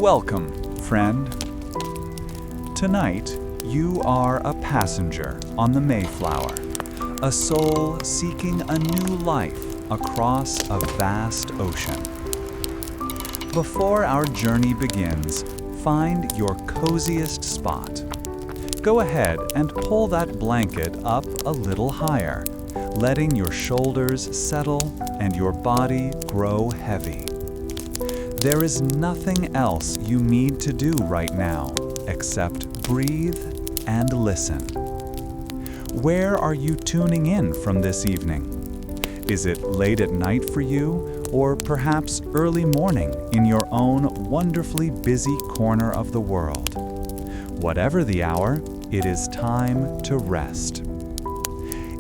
Welcome, friend. Tonight, you are a passenger on the Mayflower, a soul seeking a new life across a vast ocean. Before our journey begins, find your coziest spot. Go ahead and pull that blanket up a little higher, letting your shoulders settle and your body grow heavy. There is nothing else you need to do right now except breathe and listen. Where are you tuning in from this evening? Is it late at night for you, or perhaps early morning in your own wonderfully busy corner of the world? Whatever the hour, it is time to rest.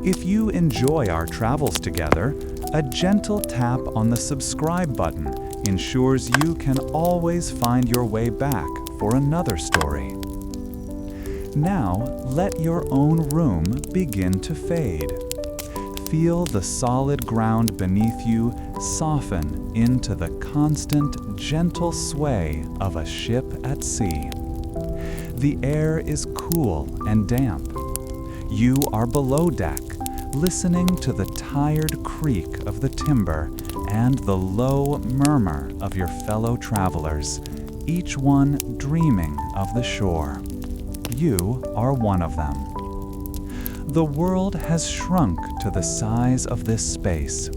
If you enjoy our travels together, a gentle tap on the subscribe button ensures you can always find your way back for another story. Now, let your own room begin to fade. Feel the solid ground beneath you soften into the constant, gentle sway of a ship at sea. The air is cool and damp. You are below deck, listening to the tired creak of the timber and the low murmur of your fellow travelers, each one dreaming of the shore. You are one of them. The world has shrunk to the size of this space.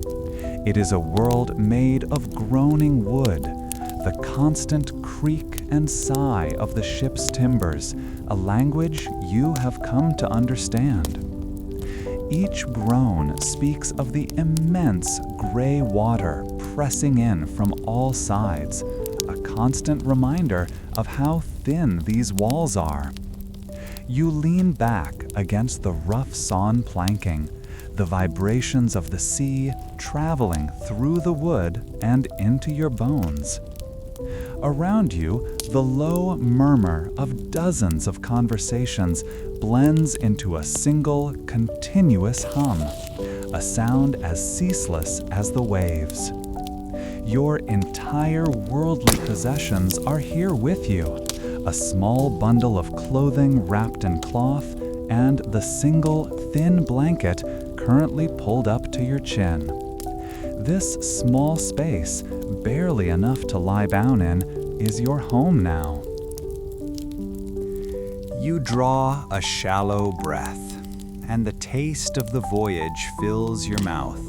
It is a world made of groaning wood, the constant creak and sigh of the ship's timbers, a language you have come to understand. Each groan speaks of the immense gray water pressing in from all sides, a constant reminder of how thin these walls are. You lean back against the rough sawn planking, the vibrations of the sea traveling through the wood and into your bones. Around you, the low murmur of dozens of conversations blends into a single, continuous hum, a sound as ceaseless as the waves. Your entire worldly possessions are here with you, a small bundle of clothing wrapped in cloth and the single, thin blanket currently pulled up to your chin. This small space, barely enough to lie down in, is your home now. You draw a shallow breath, and the taste of the voyage fills your mouth.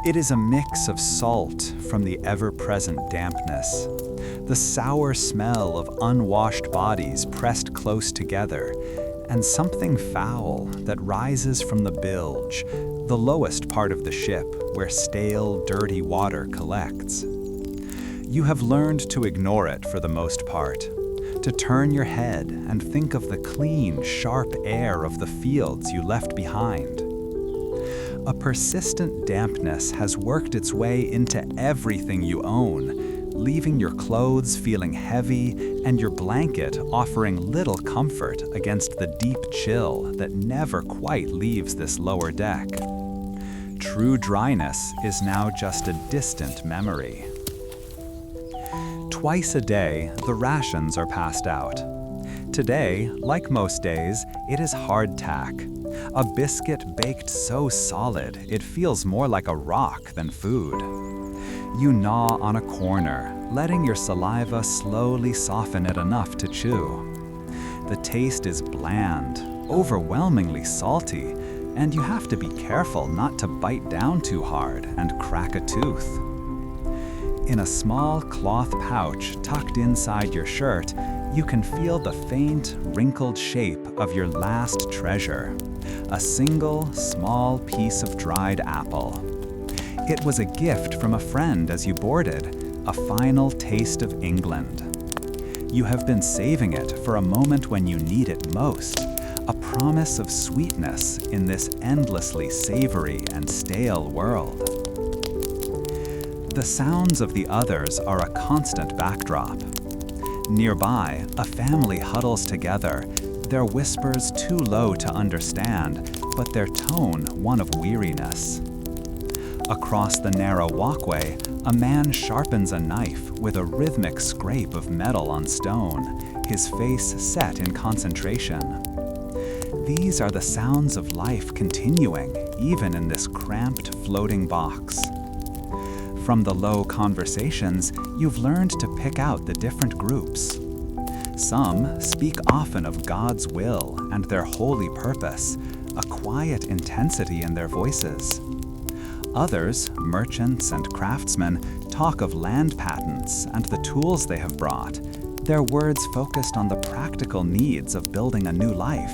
It is a mix of salt from the ever-present dampness, the sour smell of unwashed bodies pressed close together, and something foul that rises from the bilge, the lowest part of the ship where stale, dirty water collects. You have learned to ignore it for the most part, to turn your head and think of the clean, sharp air of the fields you left behind. A persistent dampness has worked its way into everything you own, leaving your clothes feeling heavy and your blanket offering little comfort against the deep chill that never quite leaves this lower deck. True dryness is now just a distant memory. Twice a day, the rations are passed out. Today, like most days, it is hardtack, a biscuit baked so solid it feels more like a rock than food. You gnaw on a corner, letting your saliva slowly soften it enough to chew. The taste is bland, overwhelmingly salty, and you have to be careful not to bite down too hard and crack a tooth. In a small cloth pouch tucked inside your shirt, you can feel the faint, wrinkled shape of your last treasure, a single, small piece of dried apple. It was a gift from a friend as you boarded, a final taste of England. You have been saving it for a moment when you need it most, a promise of sweetness in this endlessly savory and stale world. The sounds of the others are a constant backdrop. Nearby, a family huddles together, their whispers too low to understand, but their tone one of weariness. Across the narrow walkway, a man sharpens a knife with a rhythmic scrape of metal on stone, his face set in concentration. These are the sounds of life continuing, even in this cramped, floating box. From the low conversations, you've learned to pick out the different groups. Some speak often of God's will and their holy purpose, a quiet intensity in their voices. Others, merchants and craftsmen, talk of land patents and the tools they have brought, their words focused on the practical needs of building a new life.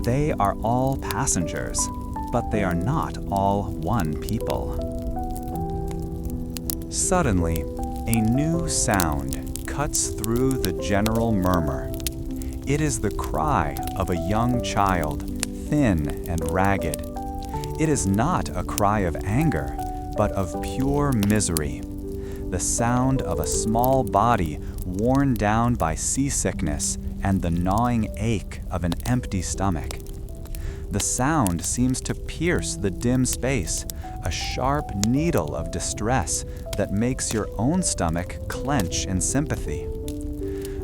They are all passengers, but they are not all one people. Suddenly, a new sound cuts through the general murmur. It is the cry of a young child, thin and ragged. It is not a cry of anger, but of pure misery. The sound of a small body worn down by seasickness and the gnawing ache of an empty stomach. The sound seems to pierce the dim space, a sharp needle of distress that makes your own stomach clench in sympathy.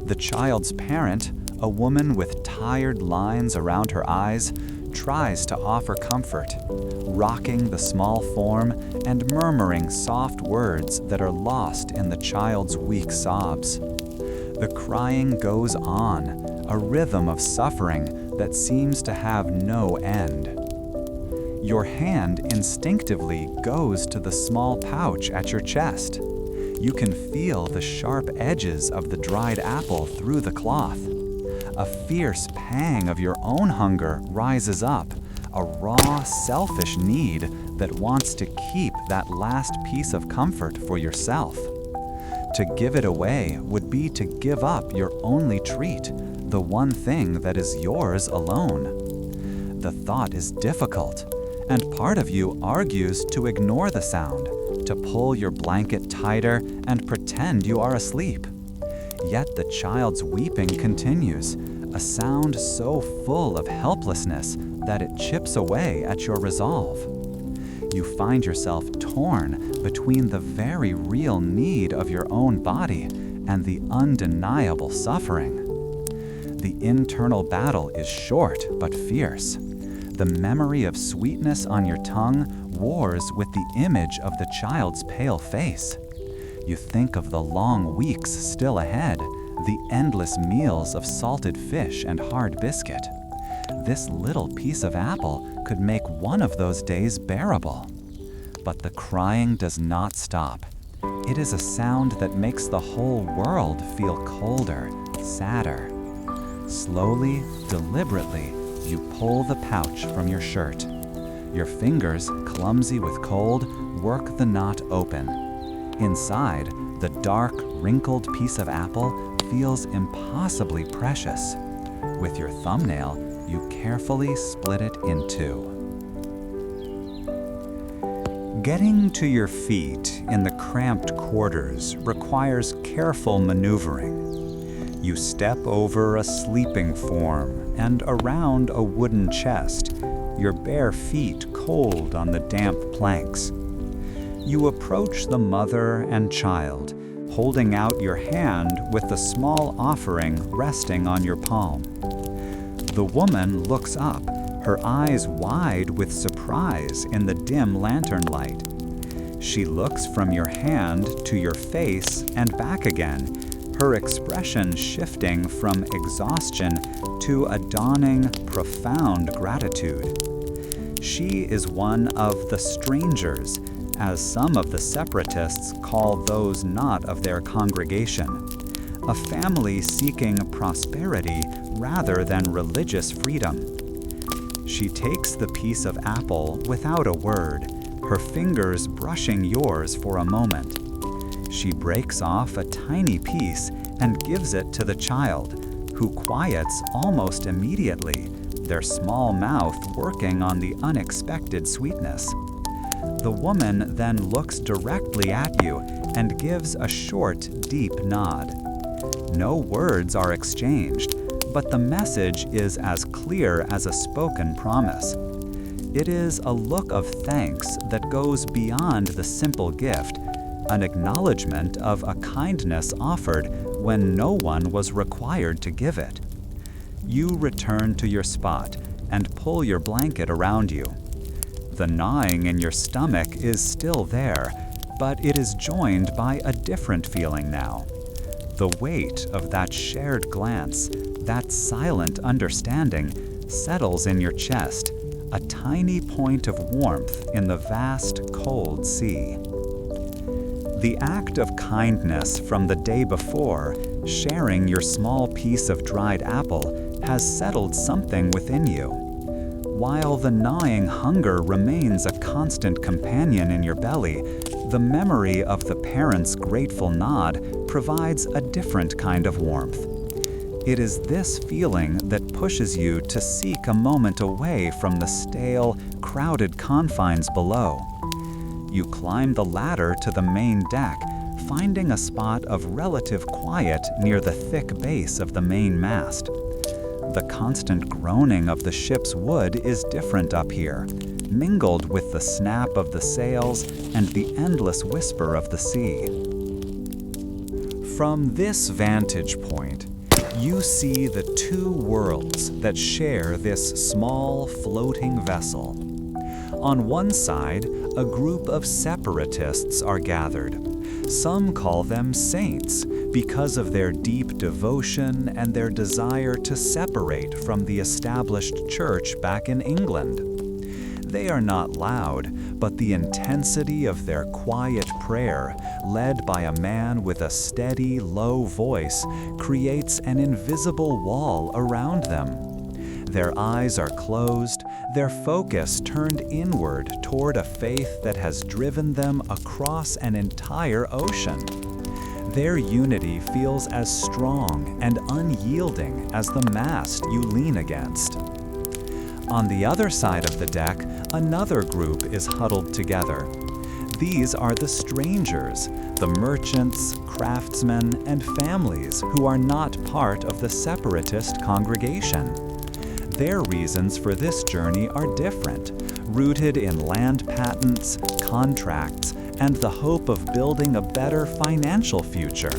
The child's parent, a woman with tired lines around her eyes, tries to offer comfort, rocking the small form and murmuring soft words that are lost in the child's weak sobs. The crying goes on, a rhythm of suffering that seems to have no end. Your hand instinctively goes to the small pouch at your chest. You can feel the sharp edges of the dried apple through the cloth. A fierce pang of your own hunger rises up, a raw, selfish need that wants to keep that last piece of comfort for yourself. To give it away would be to give up your only treat, the one thing that is yours alone. The thought is difficult, and part of you argues to ignore the sound, to pull your blanket tighter and pretend you are asleep. Yet the child's weeping continues, a sound so full of helplessness that it chips away at your resolve. You find yourself torn between the very real need of your own body and the undeniable suffering. The internal battle is short but fierce. The memory of sweetness on your tongue wars with the image of the child's pale face. You think of the long weeks still ahead, the endless meals of salted fish and hard biscuit. This little piece of apple could make one of those days bearable. But the crying does not stop. It is a sound that makes the whole world feel colder, sadder. Slowly, deliberately, you pull the pouch from your shirt. Your fingers, clumsy with cold, work the knot open. Inside, the dark, wrinkled piece of apple feels impossibly precious. With your thumbnail, you carefully split it in two. Getting to your feet in the cramped quarters requires careful maneuvering. You step over a sleeping form and around a wooden chest, your bare feet cold on the damp planks. You approach the mother and child, holding out your hand with the small offering resting on your palm. The woman looks up, her eyes wide with surprise in the dim lantern light. She looks from your hand to your face and back again, her expression shifting from exhaustion to a dawning, profound gratitude. She is one of the strangers, as some of the separatists call those not of their congregation, a family seeking prosperity rather than religious freedom. She takes the piece of apple without a word, her fingers brushing yours for a moment. She breaks off a tiny piece and gives it to the child, who quiets almost immediately, their small mouth working on the unexpected sweetness. The woman then looks directly at you and gives a short, deep nod. No words are exchanged, but the message is as clear as a spoken promise. It is a look of thanks that goes beyond the simple gift, an acknowledgement of a kindness offered when no one was required to give it. You return to your spot and pull your blanket around you. The gnawing in your stomach is still there, but it is joined by a different feeling now. The weight of that shared glance, that silent understanding, settles in your chest, a tiny point of warmth in the vast, cold sea. The act of kindness from the day before, sharing your small piece of dried apple, has settled something within you. While the gnawing hunger remains a constant companion in your belly, the memory of the parent's grateful nod provides a different kind of warmth. It is this feeling that pushes you to seek a moment away from the stale, crowded confines below. You climb the ladder to the main deck, finding a spot of relative quiet near the thick base of the main mast. The constant groaning of the ship's wood is different up here, mingled with the snap of the sails and the endless whisper of the sea. From this vantage point, you see the two worlds that share this small floating vessel. On one side, a group of separatists are gathered. Some call them saints because of their deep devotion and their desire to separate from the established church back in England. They are not loud, but the intensity of their quiet prayer, led by a man with a steady, low voice, creates an invisible wall around them. Their eyes are closed, their focus turned inward toward a faith that has driven them across an entire ocean. Their unity feels as strong and unyielding as the mast you lean against. On the other side of the deck, another group is huddled together. These are the strangers, the merchants, craftsmen, and families who are not part of the separatist congregation. Their reasons for this journey are different, rooted in land patents, contracts, and the hope of building a better financial future.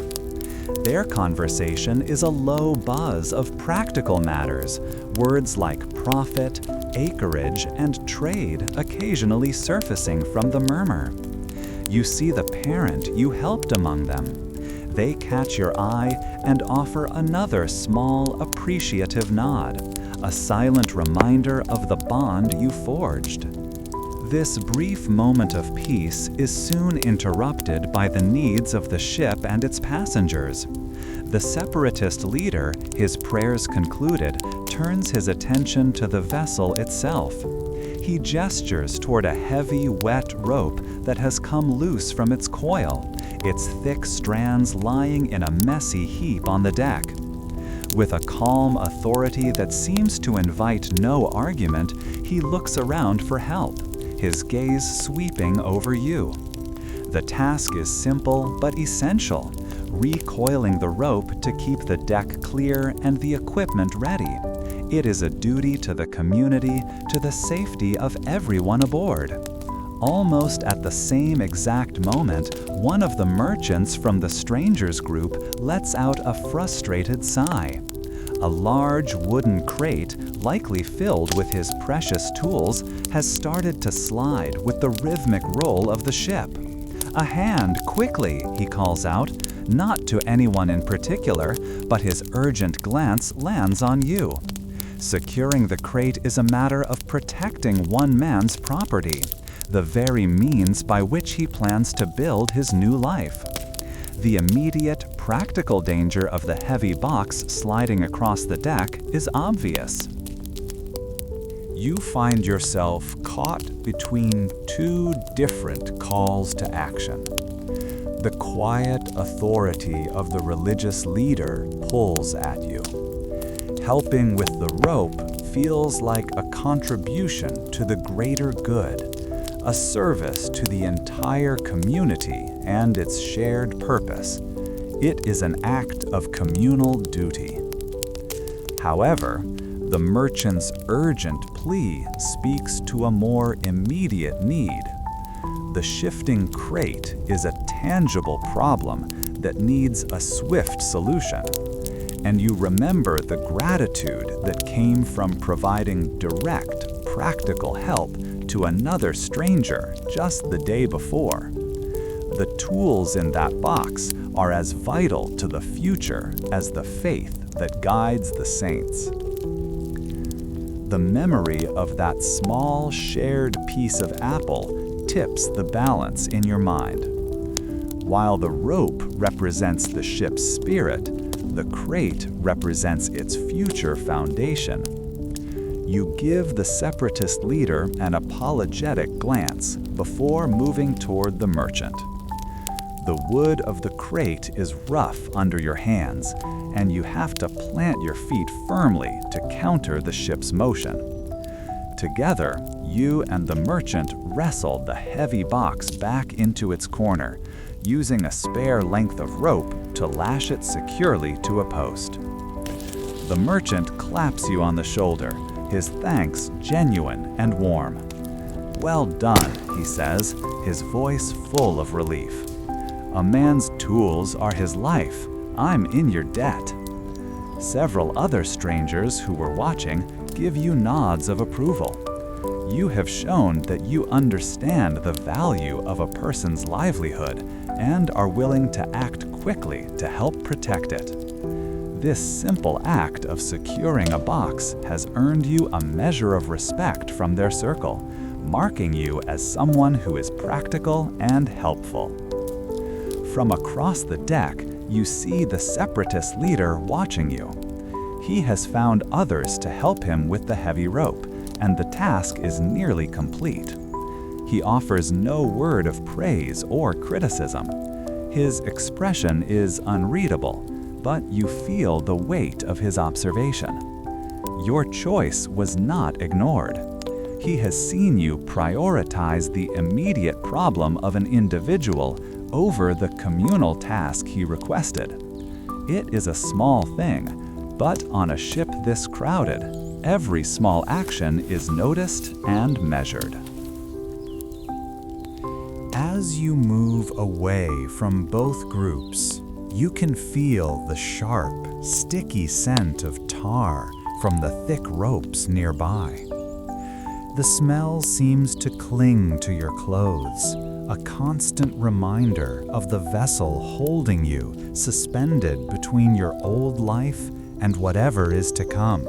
Their conversation is a low buzz of practical matters, words like profit, acreage, and trade occasionally surfacing from the murmur. You see the parent you helped among them. They catch your eye and offer another small, appreciative nod, a silent reminder of the bond you forged. This brief moment of peace is soon interrupted by the needs of the ship and its passengers. The separatist leader, his prayers concluded, turns his attention to the vessel itself. He gestures toward a heavy, wet rope that has come loose from its coil, its thick strands lying in a messy heap on the deck. With a calm authority that seems to invite no argument, he looks around for help, his gaze sweeping over you. The task is simple but essential, recoiling the rope to keep the deck clear and the equipment ready. It is a duty to the community, to the safety of everyone aboard. Almost at the same exact moment, one of the merchants from the strangers group lets out a frustrated sigh. A large wooden crate, likely filled with his precious tools, has started to slide with the rhythmic roll of the ship. "A hand, quickly!" he calls out, not to anyone in particular, but his urgent glance lands on you. Securing the crate is a matter of protecting one man's property, the very means by which he plans to build his new life. The immediate, practical danger of the heavy box sliding across the deck is obvious. You find yourself caught between two different calls to action. The quiet authority of the religious leader pulls at you. Helping with the rope feels like a contribution to the greater good, a service to the entire community and its shared purpose. It is an act of communal duty. However, the merchant's urgent plea speaks to a more immediate need. The shifting crate is a tangible problem that needs a swift solution, and you remember the gratitude that came from providing direct, practical help to another stranger just the day before. The tools in that box are as vital to the future as the faith that guides the saints. The memory of that small shared piece of apple tips the balance in your mind. While the rope represents the ship's spirit, the crate represents its future foundation. You give the separatist leader an apologetic glance before moving toward the merchant. The wood of the crate is rough under your hands, and you have to plant your feet firmly to counter the ship's motion. Together, you and the merchant wrestled the heavy box back into its corner, using a spare length of rope to lash it securely to a post. The merchant claps you on the shoulder, his thanks genuine and warm. "Well done," he says, his voice full of relief. "A man's tools are his life. I'm in your debt." Several other strangers who were watching give you nods of approval. You have shown that you understand the value of a person's livelihood and are willing to act quickly to help protect it. This simple act of securing a box has earned you a measure of respect from their circle, marking you as someone who is practical and helpful. From across the deck, you see the separatist leader watching you. He has found others to help him with the heavy rope, and the task is nearly complete. He offers no word of praise or criticism. His expression is unreadable, but you feel the weight of his observation. Your choice was not ignored. He has seen you prioritize the immediate problem of an individual over the communal task he requested. It is a small thing, but on a ship this crowded, every small action is noticed and measured. As you move away from both groups, you can feel the sharp, sticky scent of tar from the thick ropes nearby. The smell seems to cling to your clothes, a constant reminder of the vessel holding you suspended between your old life and whatever is to come.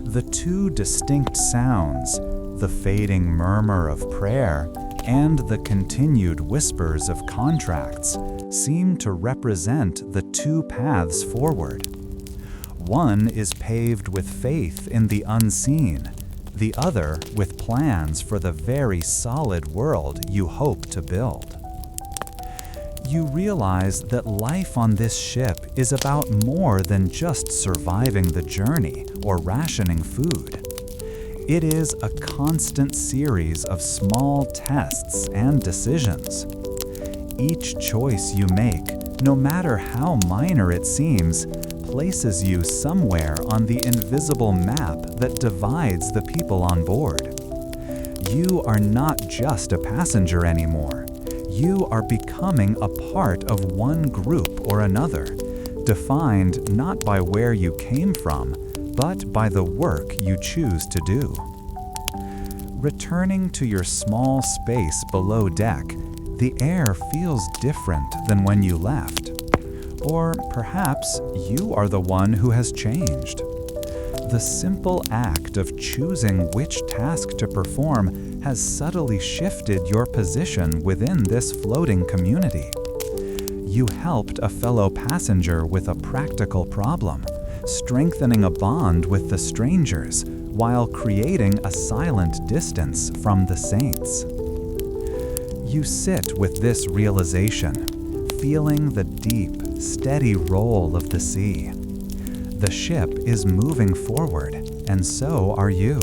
The two distinct sounds, the fading murmur of prayer and the continued whispers of contracts, seem to represent the two paths forward. One is paved with faith in the unseen, the other with plans for the very solid world you hope to build. You realize that life on this ship is about more than just surviving the journey or rationing food. It is a constant series of small tests and decisions. Each choice you make, no matter how minor it seems, places you somewhere on the invisible map that divides the people on board. You are not just a passenger anymore. You are becoming a part of one group or another, defined not by where you came from, but by the work you choose to do. Returning to your small space below deck, the air feels different than when you left. Or perhaps you are the one who has changed. The simple act of choosing which task to perform has subtly shifted your position within this floating community. You helped a fellow passenger with a practical problem, strengthening a bond with the strangers while creating a silent distance from the saints. You sit with this realization, feeling the deep, steady roll of the sea. The ship is moving forward, and so are you.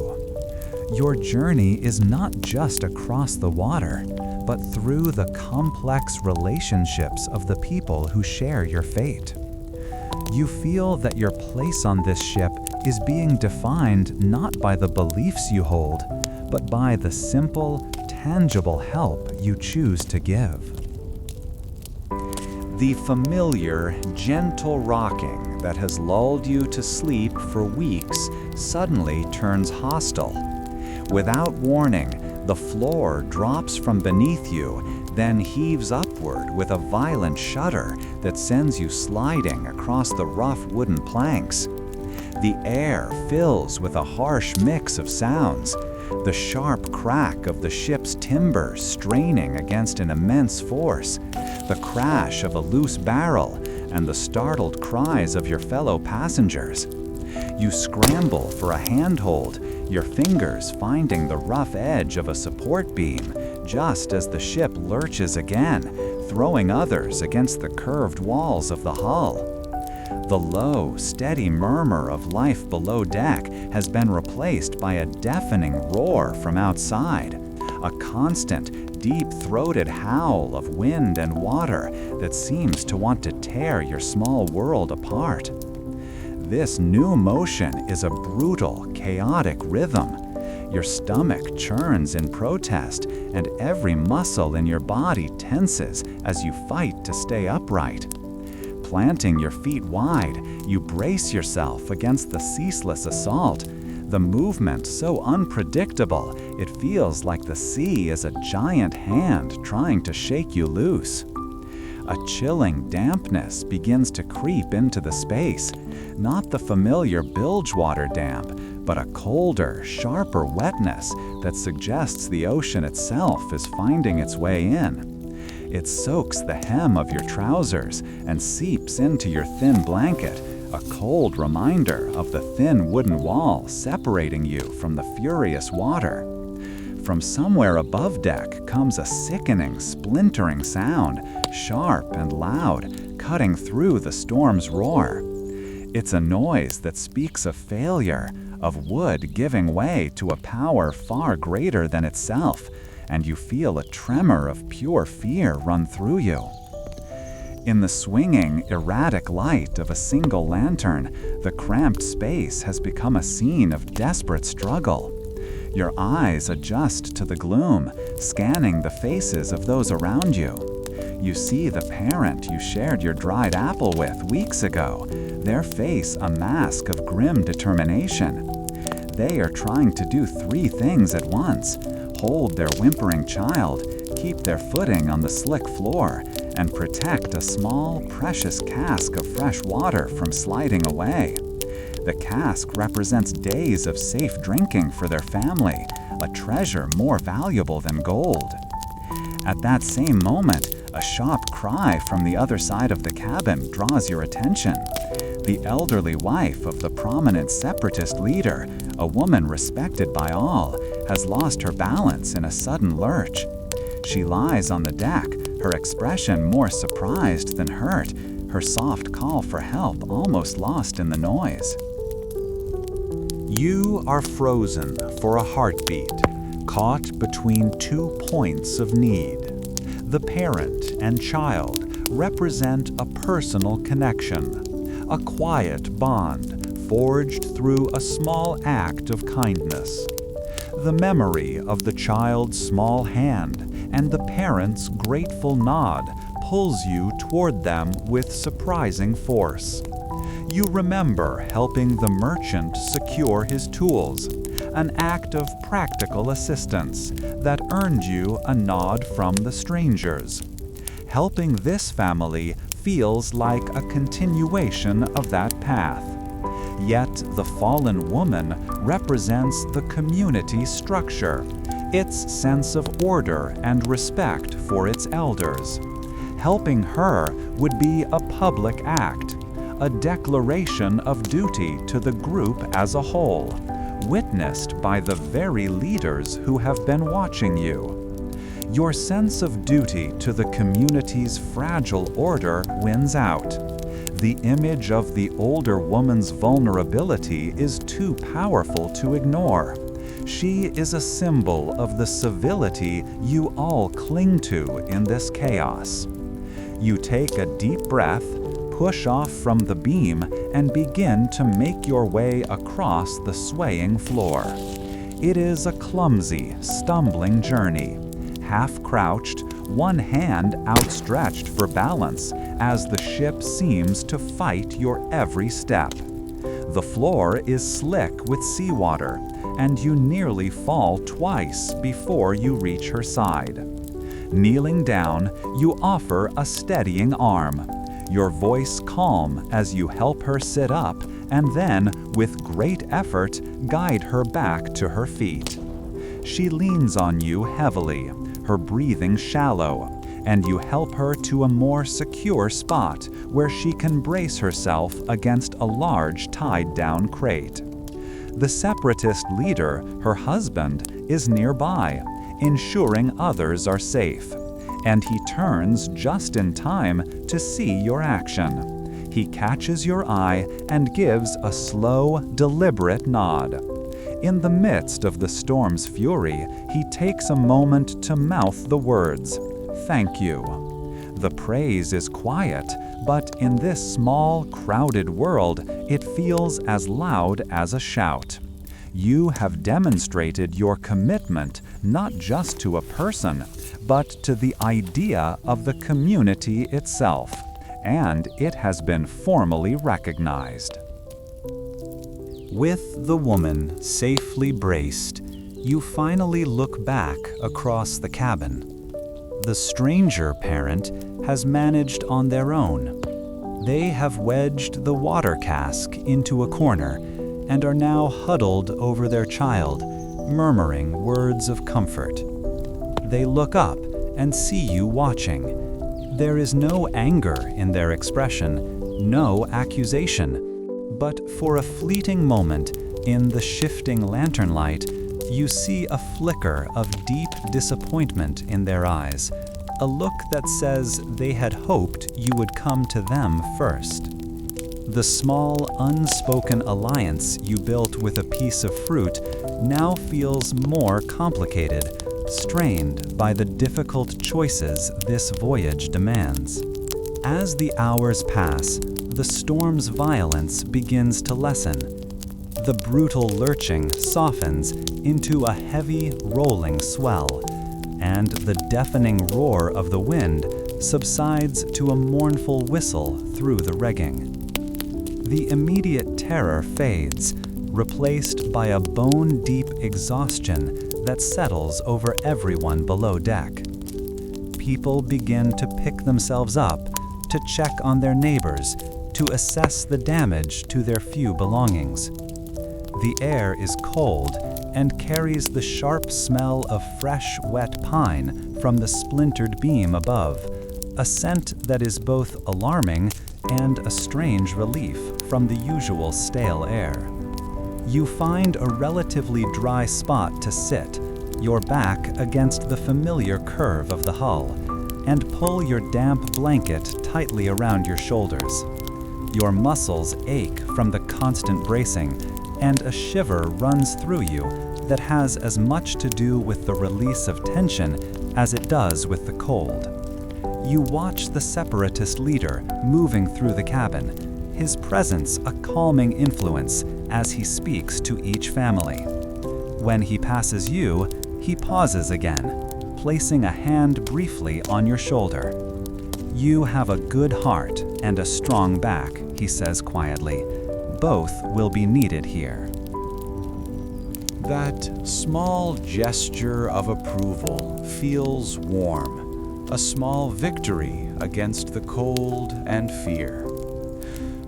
Your journey is not just across the water, but through the complex relationships of the people who share your fate. You feel that your place on this ship is being defined not by the beliefs you hold, but by the simple, tangible help you choose to give. The familiar, gentle rocking that has lulled you to sleep for weeks suddenly turns hostile. Without warning, the floor drops from beneath you, then heaves upward with a violent shudder that sends you sliding across the rough wooden planks. The air fills with a harsh mix of sounds, the sharp crack of the ship's timber straining against an immense force, the crash of a loose barrel, and the startled cries of your fellow passengers. You scramble for a handhold, your fingers finding the rough edge of a support beam, just as the ship lurches again, throwing others against the curved walls of the hull. The low, steady murmur of life below deck has been replaced by a deafening roar from outside, a constant, deep-throated howl of wind and water that seems to want to tear your small world apart. This new motion is a brutal, chaotic rhythm. Your stomach churns in protest, and every muscle in your body tenses as you fight to stay upright. Planting your feet wide, you brace yourself against the ceaseless assault, the movement so unpredictable it feels like the sea is a giant hand trying to shake you loose. A chilling dampness begins to creep into the space, not the familiar bilge water damp, but a colder, sharper wetness that suggests the ocean itself is finding its way in. It soaks the hem of your trousers and seeps into your thin blanket, a cold reminder of the thin wooden wall separating you from the furious water. From somewhere above deck comes a sickening, splintering sound, sharp and loud, cutting through the storm's roar. It's a noise that speaks of failure, of wood giving way to a power far greater than itself, and you feel a tremor of pure fear run through you. In the swinging, erratic light of a single lantern, the cramped space has become a scene of desperate struggle. Your eyes adjust to the gloom, scanning the faces of those around you. You see the parent you shared your dried apple with weeks ago, their face a mask of grim determination. They are trying to do 3 things at once: hold their whimpering child, keep their footing on the slick floor, and protect a small, precious cask of fresh water from sliding away. The cask represents days of safe drinking for their family, a treasure more valuable than gold. At that same moment, a sharp cry from the other side of the cabin draws your attention. The elderly wife of the prominent separatist leader, a woman respected by all, has lost her balance in a sudden lurch. She lies on the deck, her expression more surprised than hurt, her soft call for help almost lost in the noise. You are frozen for a heartbeat, caught between 2 points of need. The parent and child represent a personal connection, a quiet bond forged through a small act of kindness. The memory of the child's small hand and the parent's grateful nod pulls you toward them with surprising force. You remember helping the merchant secure his tools, an act of practical assistance that earned you a nod from the strangers. Helping this family feels like a continuation of that path. Yet the fallen woman represents the community structure, its sense of order and respect for its elders. Helping her would be a public act, a declaration of duty to the group as a whole, witnessed by the very leaders who have been watching you. Your sense of duty to the community's fragile order wins out. The image of the older woman's vulnerability is too powerful to ignore. She is a symbol of the civility you all cling to in this chaos. You take a deep breath, push off from the beam and begin to make your way across the swaying floor. It is a clumsy, stumbling journey. Half crouched, one hand outstretched for balance as the ship seems to fight your every step. The floor is slick with seawater, and you nearly fall twice before you reach her side. Kneeling down, you offer a steadying arm, your voice calm as you help her sit up and then, with great effort, guide her back to her feet. She leans on you heavily, her breathing shallow, and you help her to a more secure spot where she can brace herself against a large tied-down crate. The separatist leader, her husband, is nearby, ensuring others are safe, and he turns just in time to see your action. He catches your eye and gives a slow, deliberate nod. In the midst of the storm's fury, he takes a moment to mouth the words, "Thank you." The praise is quiet, but in this small, crowded world, it feels as loud as a shout. You have demonstrated your commitment not just to a person, but to the idea of the community itself, and it has been formally recognized. With the woman safely braced, you finally look back across the cabin. The stranger parent has managed on their own. They have wedged the water cask into a corner and are now huddled over their child, murmuring words of comfort. They look up and see you watching. There is no anger in their expression, no accusation, but for a fleeting moment, in the shifting lantern light, you see a flicker of deep disappointment in their eyes, a look that says they had hoped you would come to them first. The small, unspoken alliance you built with a piece of fruit now feels more complicated, strained by the difficult choices this voyage demands. As the hours pass, the storm's violence begins to lessen. The brutal lurching softens into a heavy, rolling swell, and the deafening roar of the wind subsides to a mournful whistle through the rigging. The immediate terror fades, replaced by a bone-deep exhaustion that settles over everyone below deck. People begin to pick themselves up, to check on their neighbors, to assess the damage to their few belongings. The air is cold and carries the sharp smell of fresh, wet pine from the splintered beam above, a scent that is both alarming and a strange relief from the usual stale air. You find a relatively dry spot to sit, your back against the familiar curve of the hull, and pull your damp blanket tightly around your shoulders. Your muscles ache from the constant bracing, and a shiver runs through you that has as much to do with the release of tension as it does with the cold. You watch the separatist leader moving through the cabin, his presence a calming influence as he speaks to each family. When he passes you, he pauses again, placing a hand briefly on your shoulder. "You have a good heart and a strong back," he says quietly. "Both will be needed here." That small gesture of approval feels warm, a small victory against the cold and fear.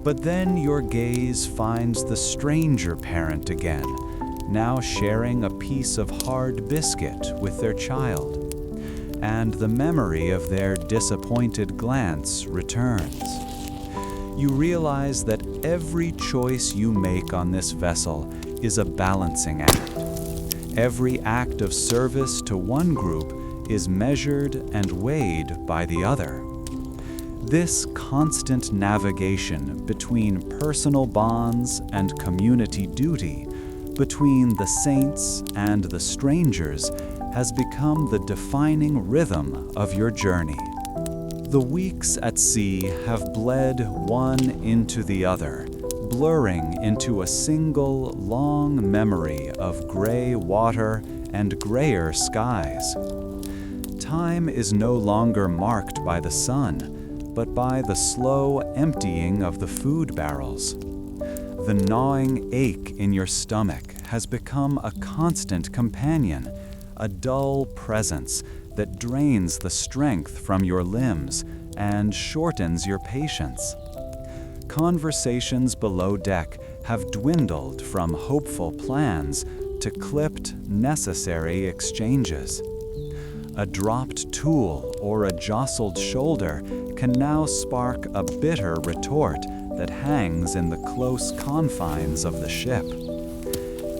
But then your gaze finds the stranger parent again, now sharing a piece of hard biscuit with their child, and the memory of their disappointed glance returns. You realize that every choice you make on this vessel is a balancing act. Every act of service to one group is measured and weighed by the other. This constant navigation between personal bonds and community duty, between the saints and the strangers, has become the defining rhythm of your journey. The weeks at sea have bled one into the other, blurring into a single long memory of gray water and grayer skies. Time is no longer marked by the sun, but by the slow emptying of the food barrels. The gnawing ache in your stomach has become a constant companion, a dull presence that drains the strength from your limbs and shortens your patience. Conversations below deck have dwindled from hopeful plans to clipped, necessary exchanges. A dropped tool or a jostled shoulder can now spark a bitter retort that hangs in the close confines of the ship.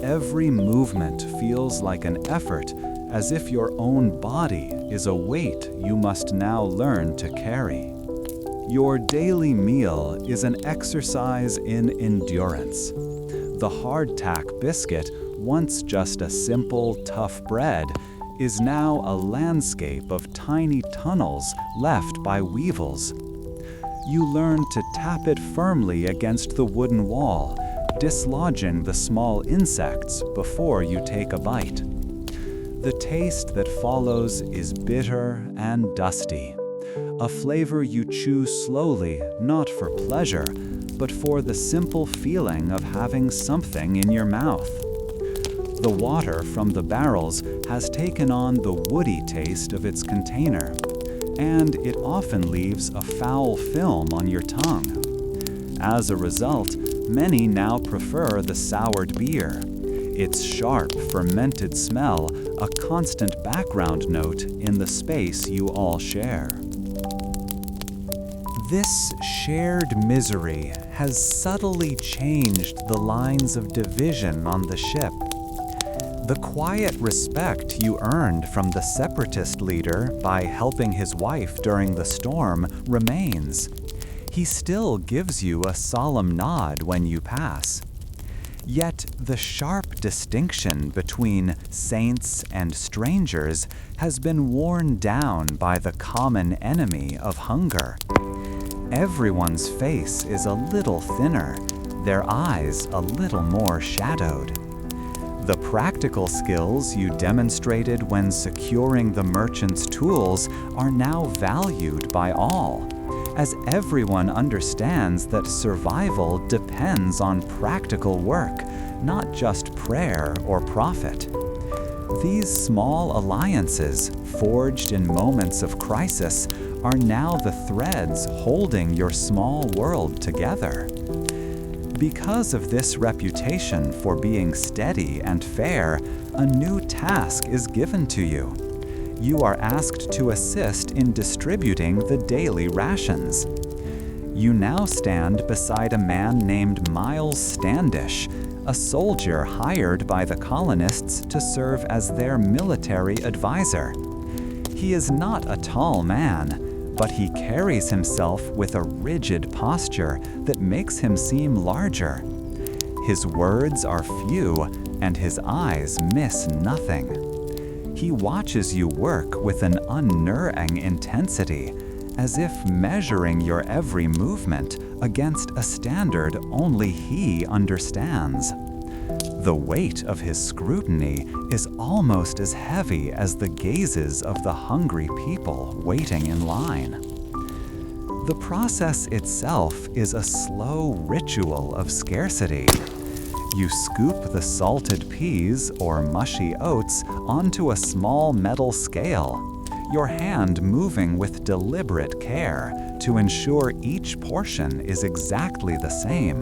Every movement feels like an effort, as if your own body is a weight you must now learn to carry. Your daily meal is an exercise in endurance. The hardtack biscuit, once just a simple, tough bread, is now a landscape of tiny tunnels left by weevils. You learn to tap it firmly against the wooden wall, dislodging the small insects before you take a bite. The taste that follows is bitter and dusty, a flavor you chew slowly, not for pleasure, but for the simple feeling of having something in your mouth. The water from the barrels has taken on the woody taste of its container, and it often leaves a foul film on your tongue. As a result, many now prefer the soured beer, its sharp, fermented smell a constant background note in the space you all share. This shared misery has subtly changed the lines of division on the ship. The quiet respect you earned from the separatist leader by helping his wife during the storm remains. He still gives you a solemn nod when you pass. Yet the sharp distinction between saints and strangers has been worn down by the common enemy of hunger. Everyone's face is a little thinner, their eyes a little more shadowed. The practical skills you demonstrated when securing the merchant's tools are now valued by all, as everyone understands that survival depends on practical work, not just prayer or profit. These small alliances, forged in moments of crisis, are now the threads holding your small world together. Because of this reputation for being steady and fair, a new task is given to you. You are asked to assist in distributing the daily rations. You now stand beside a man named Miles Standish, a soldier hired by the colonists to serve as their military advisor. He is not a tall man, but he carries himself with a rigid posture that makes him seem larger. His words are few, and his eyes miss nothing. He watches you work with an unnerving intensity, as if measuring your every movement against a standard only he understands. The weight of his scrutiny is almost as heavy as the gazes of the hungry people waiting in line. The process itself is a slow ritual of scarcity. You scoop the salted peas or mushy oats onto a small metal scale, your hand moving with deliberate care to ensure each portion is exactly the same.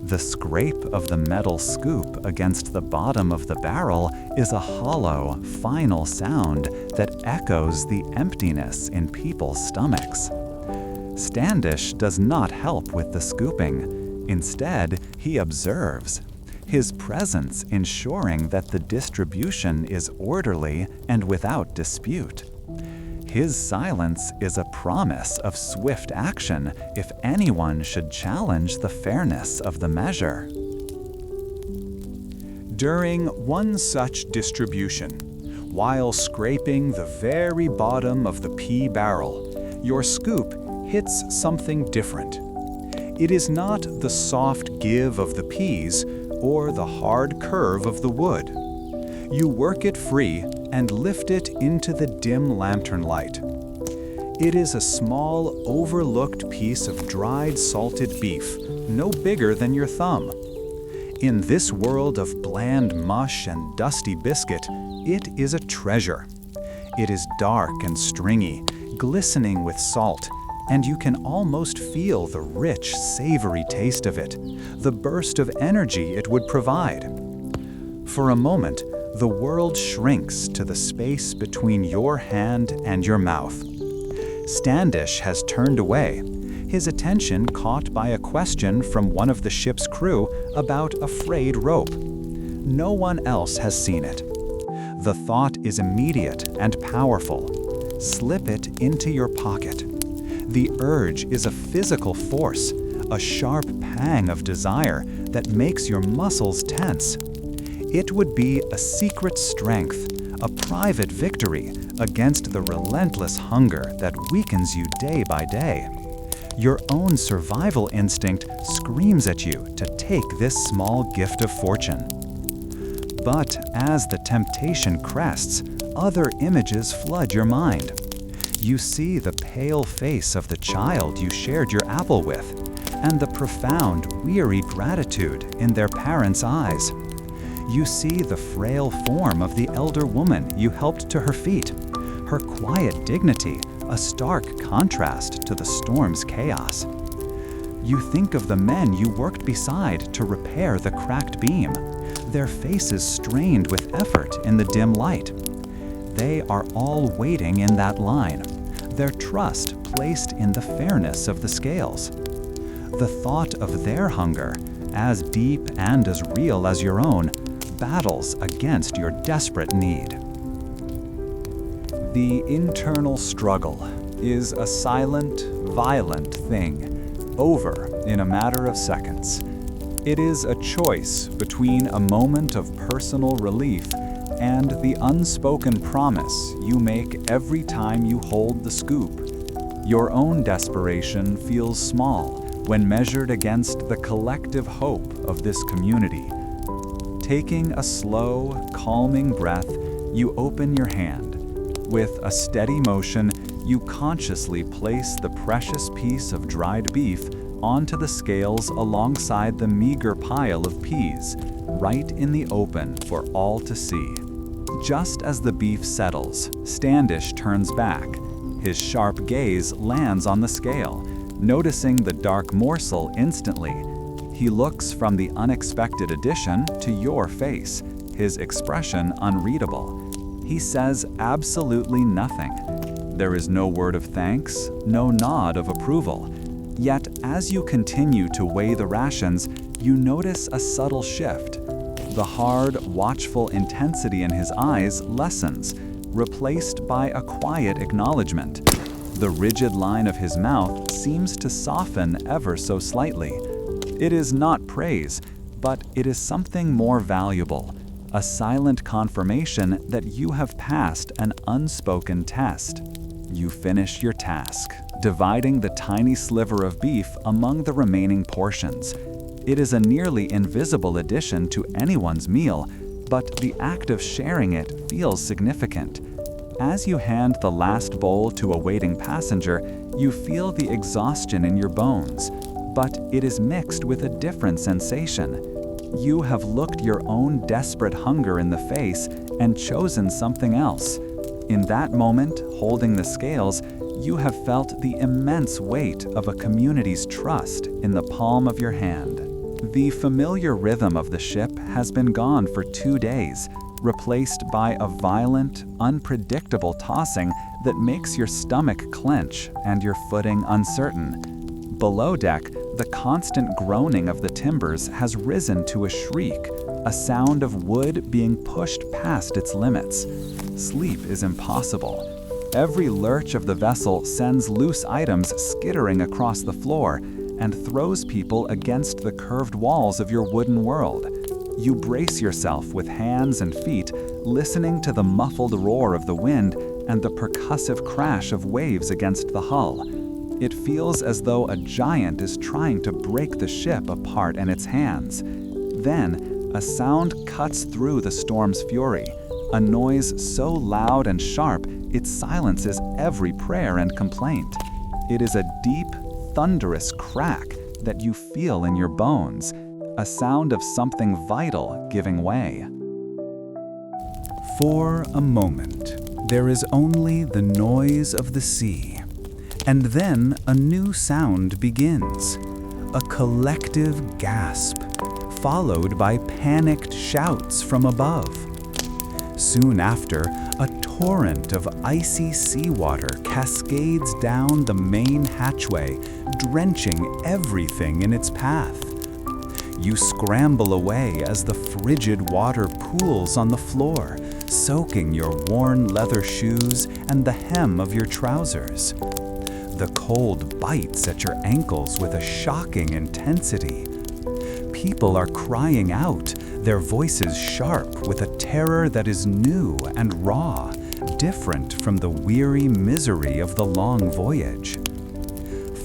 The scrape of the metal scoop against the bottom of the barrel is a hollow, final sound that echoes the emptiness in people's stomachs. Standish does not help with the scooping. Instead, he observes, his presence ensuring that the distribution is orderly and without dispute. His silence is a promise of swift action if anyone should challenge the fairness of the measure. During one such distribution, while scraping the very bottom of the pea barrel, your scoop hits something different. It is not the soft give of the peas or the hard curve of the wood. You work it free and lift it into the dim lantern light. It is a small, overlooked piece of dried salted beef, no bigger than your thumb. In this world of bland mush and dusty biscuit, it is a treasure. It is dark and stringy, glistening with salt, and you can almost feel the rich, savory taste of it, the burst of energy it would provide. For a moment, the world shrinks to the space between your hand and your mouth. Standish has turned away, his attention caught by a question from one of the ship's crew about a frayed rope. No one else has seen it. The thought is immediate and powerful. Slip it into your pocket. The urge is a physical force, a sharp pang of desire that makes your muscles tense. It would be a secret strength, a private victory against the relentless hunger that weakens you day by day. Your own survival instinct screams at you to take this small gift of fortune. But as the temptation crests, other images flood your mind. You see the pale face of the child you shared your apple with, and the profound, weary gratitude in their parents' eyes. You see the frail form of the elder woman you helped to her feet, her quiet dignity, a stark contrast to the storm's chaos. You think of the men you worked beside to repair the cracked beam, their faces strained with effort in the dim light. They are all waiting in that line, their trust placed in the fairness of the scales. The thought of their hunger, as deep and as real as your own, battles against your desperate need. The internal struggle is a silent, violent thing, over in a matter of seconds. It is a choice between a moment of personal relief and the unspoken promise you make every time you hold the scoop. Your own desperation feels small when measured against the collective hope of this community. Taking a slow, calming breath, you open your hand. With a steady motion, you consciously place the precious piece of dried beef onto the scales alongside the meager pile of peas, right in the open for all to see. Just as the beef settles, Standish turns back. His sharp gaze lands on the scale, noticing the dark morsel instantly. He looks from the unexpected addition to your face, his expression unreadable. He says absolutely nothing. There is no word of thanks, no nod of approval. Yet, as you continue to weigh the rations, you notice a subtle shift. The hard, watchful intensity in his eyes lessens, replaced by a quiet acknowledgement. The rigid line of his mouth seems to soften ever so slightly. It is not praise, but it is something more valuable, a silent confirmation that you have passed an unspoken test. You finish your task, dividing the tiny sliver of beef among the remaining portions. It is a nearly invisible addition to anyone's meal, but the act of sharing it feels significant. As you hand the last bowl to a waiting passenger, you feel the exhaustion in your bones, but it is mixed with a different sensation. You have looked your own desperate hunger in the face and chosen something else. In that moment, holding the scales, you have felt the immense weight of a community's trust in the palm of your hand. The familiar rhythm of the ship has been gone for 2 days, replaced by a violent, unpredictable tossing that makes your stomach clench and your footing uncertain. Below deck, the constant groaning of the timbers has risen to a shriek, a sound of wood being pushed past its limits. Sleep is impossible. Every lurch of the vessel sends loose items skittering across the floor and throws people against the curved walls of your wooden world. You brace yourself with hands and feet, listening to the muffled roar of the wind and the percussive crash of waves against the hull. It feels as though a giant is trying to break the ship apart in its hands. Then, a sound cuts through the storm's fury, a noise so loud and sharp it silences every prayer and complaint. It is a deep, thunderous crack that you feel in your bones, a sound of something vital giving way. For a moment, there is only the noise of the sea, and then a new sound begins, a collective gasp, followed by panicked shouts from above. Soon after, a torrent of icy seawater cascades down the main hatchway, drenching everything in its path. You scramble away as the frigid water pools on the floor, soaking your worn leather shoes and the hem of your trousers. The cold bites at your ankles with a shocking intensity. People are crying out, their voices sharp with a terror that is new and raw, different from the weary misery of the long voyage.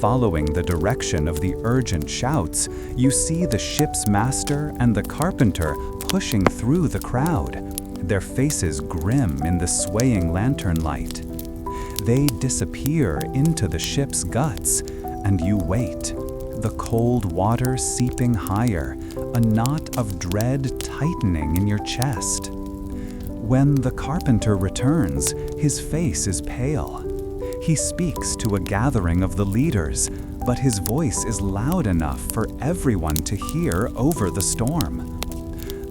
Following the direction of the urgent shouts, you see the ship's master and the carpenter pushing through the crowd, their faces grim in the swaying lantern light. They disappear into the ship's guts, and you wait, the cold water seeping higher, a knot of dread tightening in your chest. When the carpenter returns, his face is pale. He speaks to a gathering of the leaders, but his voice is loud enough for everyone to hear over the storm.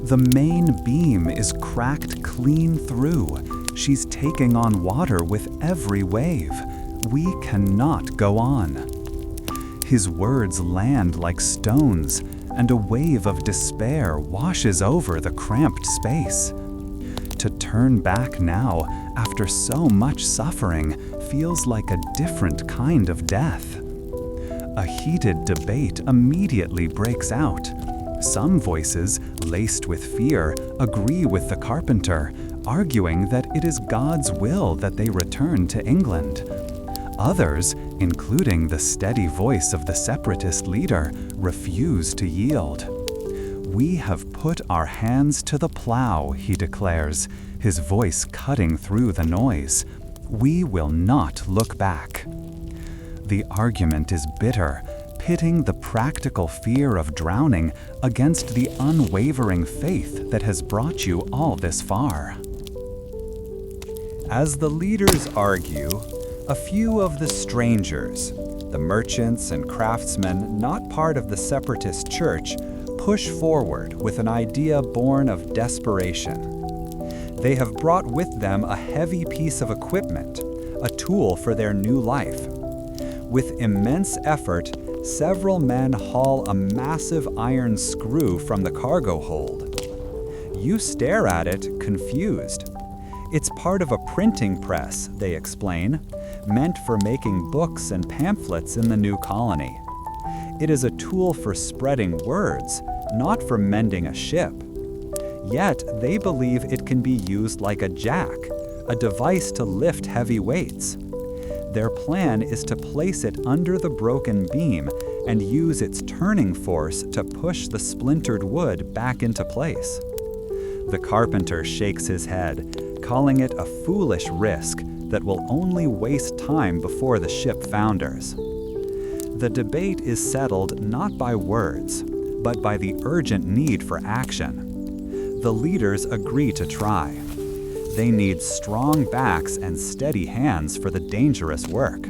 The main beam is cracked clean through. She's taking on water with every wave. We cannot go on. His words land like stones, and a wave of despair washes over the cramped space. To turn back now, after so much suffering, feels like a different kind of death. A heated debate immediately breaks out. Some voices, laced with fear, agree with the carpenter, arguing that it is God's will that they return to England. Others, including the steady voice of the separatist leader, refuse to yield. "We have put our hands to the plow," he declares, his voice cutting through the noise. "We will not look back." The argument is bitter, pitting the practical fear of drowning against the unwavering faith that has brought you all this far. As the leaders argue, a few of the strangers, the merchants and craftsmen not part of the separatist church, push forward with an idea born of desperation. They have brought with them a heavy piece of equipment, a tool for their new life. With immense effort, several men haul a massive iron screw from the cargo hold. You stare at it, confused. It's part of a printing press, they explain, meant for making books and pamphlets in the new colony. It is a tool for spreading words, not for mending a ship. Yet they believe it can be used like a jack, a device to lift heavy weights. Their plan is to place it under the broken beam and use its turning force to push the splintered wood back into place. The carpenter shakes his head, calling it a foolish risk that will only waste time before the ship founders. The debate is settled not by words, but by the urgent need for action. The leaders agree to try. They need strong backs and steady hands for the dangerous work.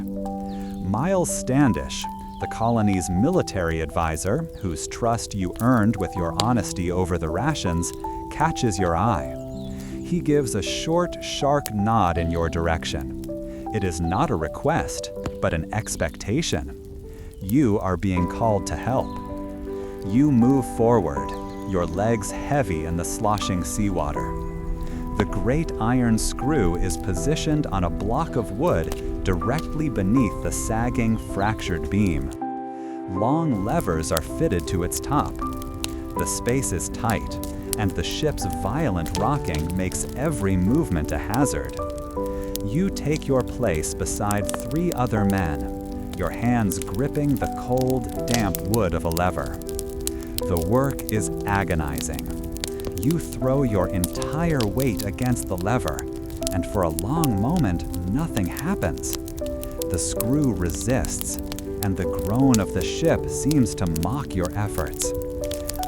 Miles Standish, the colony's military advisor, whose trust you earned with your honesty over the rations, catches your eye. He gives a short, sharp nod in your direction. It is not a request, but an expectation. You are being called to help. You move forward, your legs heavy in the sloshing seawater. The great iron screw is positioned on a block of wood directly beneath the sagging, fractured beam. Long levers are fitted to its top. The space is tight, and the ship's violent rocking makes every movement a hazard. You take your place beside 3 other men, your hands gripping the cold, damp wood of a lever. The work is agonizing. You throw your entire weight against the lever, and for a long moment, nothing happens. The screw resists, and the groan of the ship seems to mock your efforts.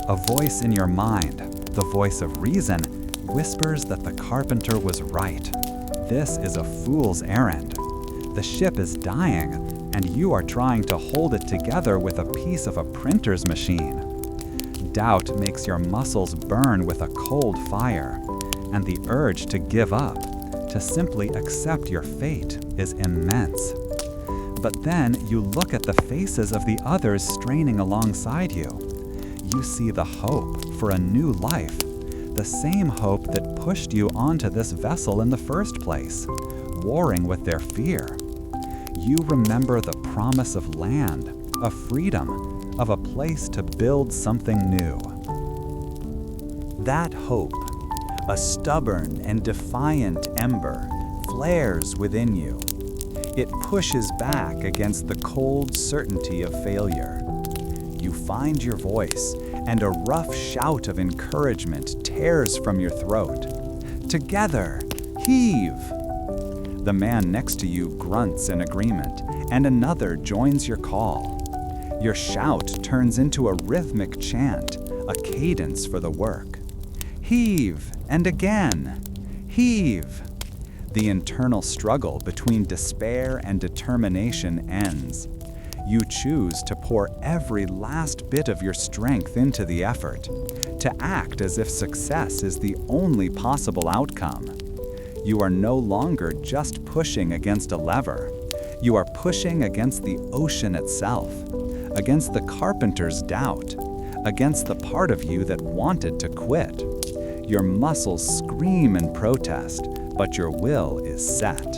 A voice in your mind, the voice of reason, whispers that the carpenter was right. This is a fool's errand. The ship is dying, and you are trying to hold it together with a piece of a printer's machine. Doubt makes your muscles burn with a cold fire, and the urge to give up, to simply accept your fate, is immense. But then you look at the faces of the others straining alongside you. You see the hope for a new life, the same hope that pushed you onto this vessel in the first place, warring with their fear. You remember the promise of land, of freedom, of a place to build something new. That hope, a stubborn and defiant ember, flares within you. It pushes back against the cold certainty of failure. You find your voice, and a rough shout of encouragement tears from your throat. Together, heave! The man next to you grunts in agreement, and another joins your call. Your shout turns into a rhythmic chant, a cadence for the work. Heave, and again. Heave. The internal struggle between despair and determination ends. You choose to pour every last bit of your strength into the effort, to act as if success is the only possible outcome. You are no longer just pushing against a lever. You are pushing against the ocean itself, against the carpenter's doubt, against the part of you that wanted to quit. Your muscles scream in protest, but your will is set.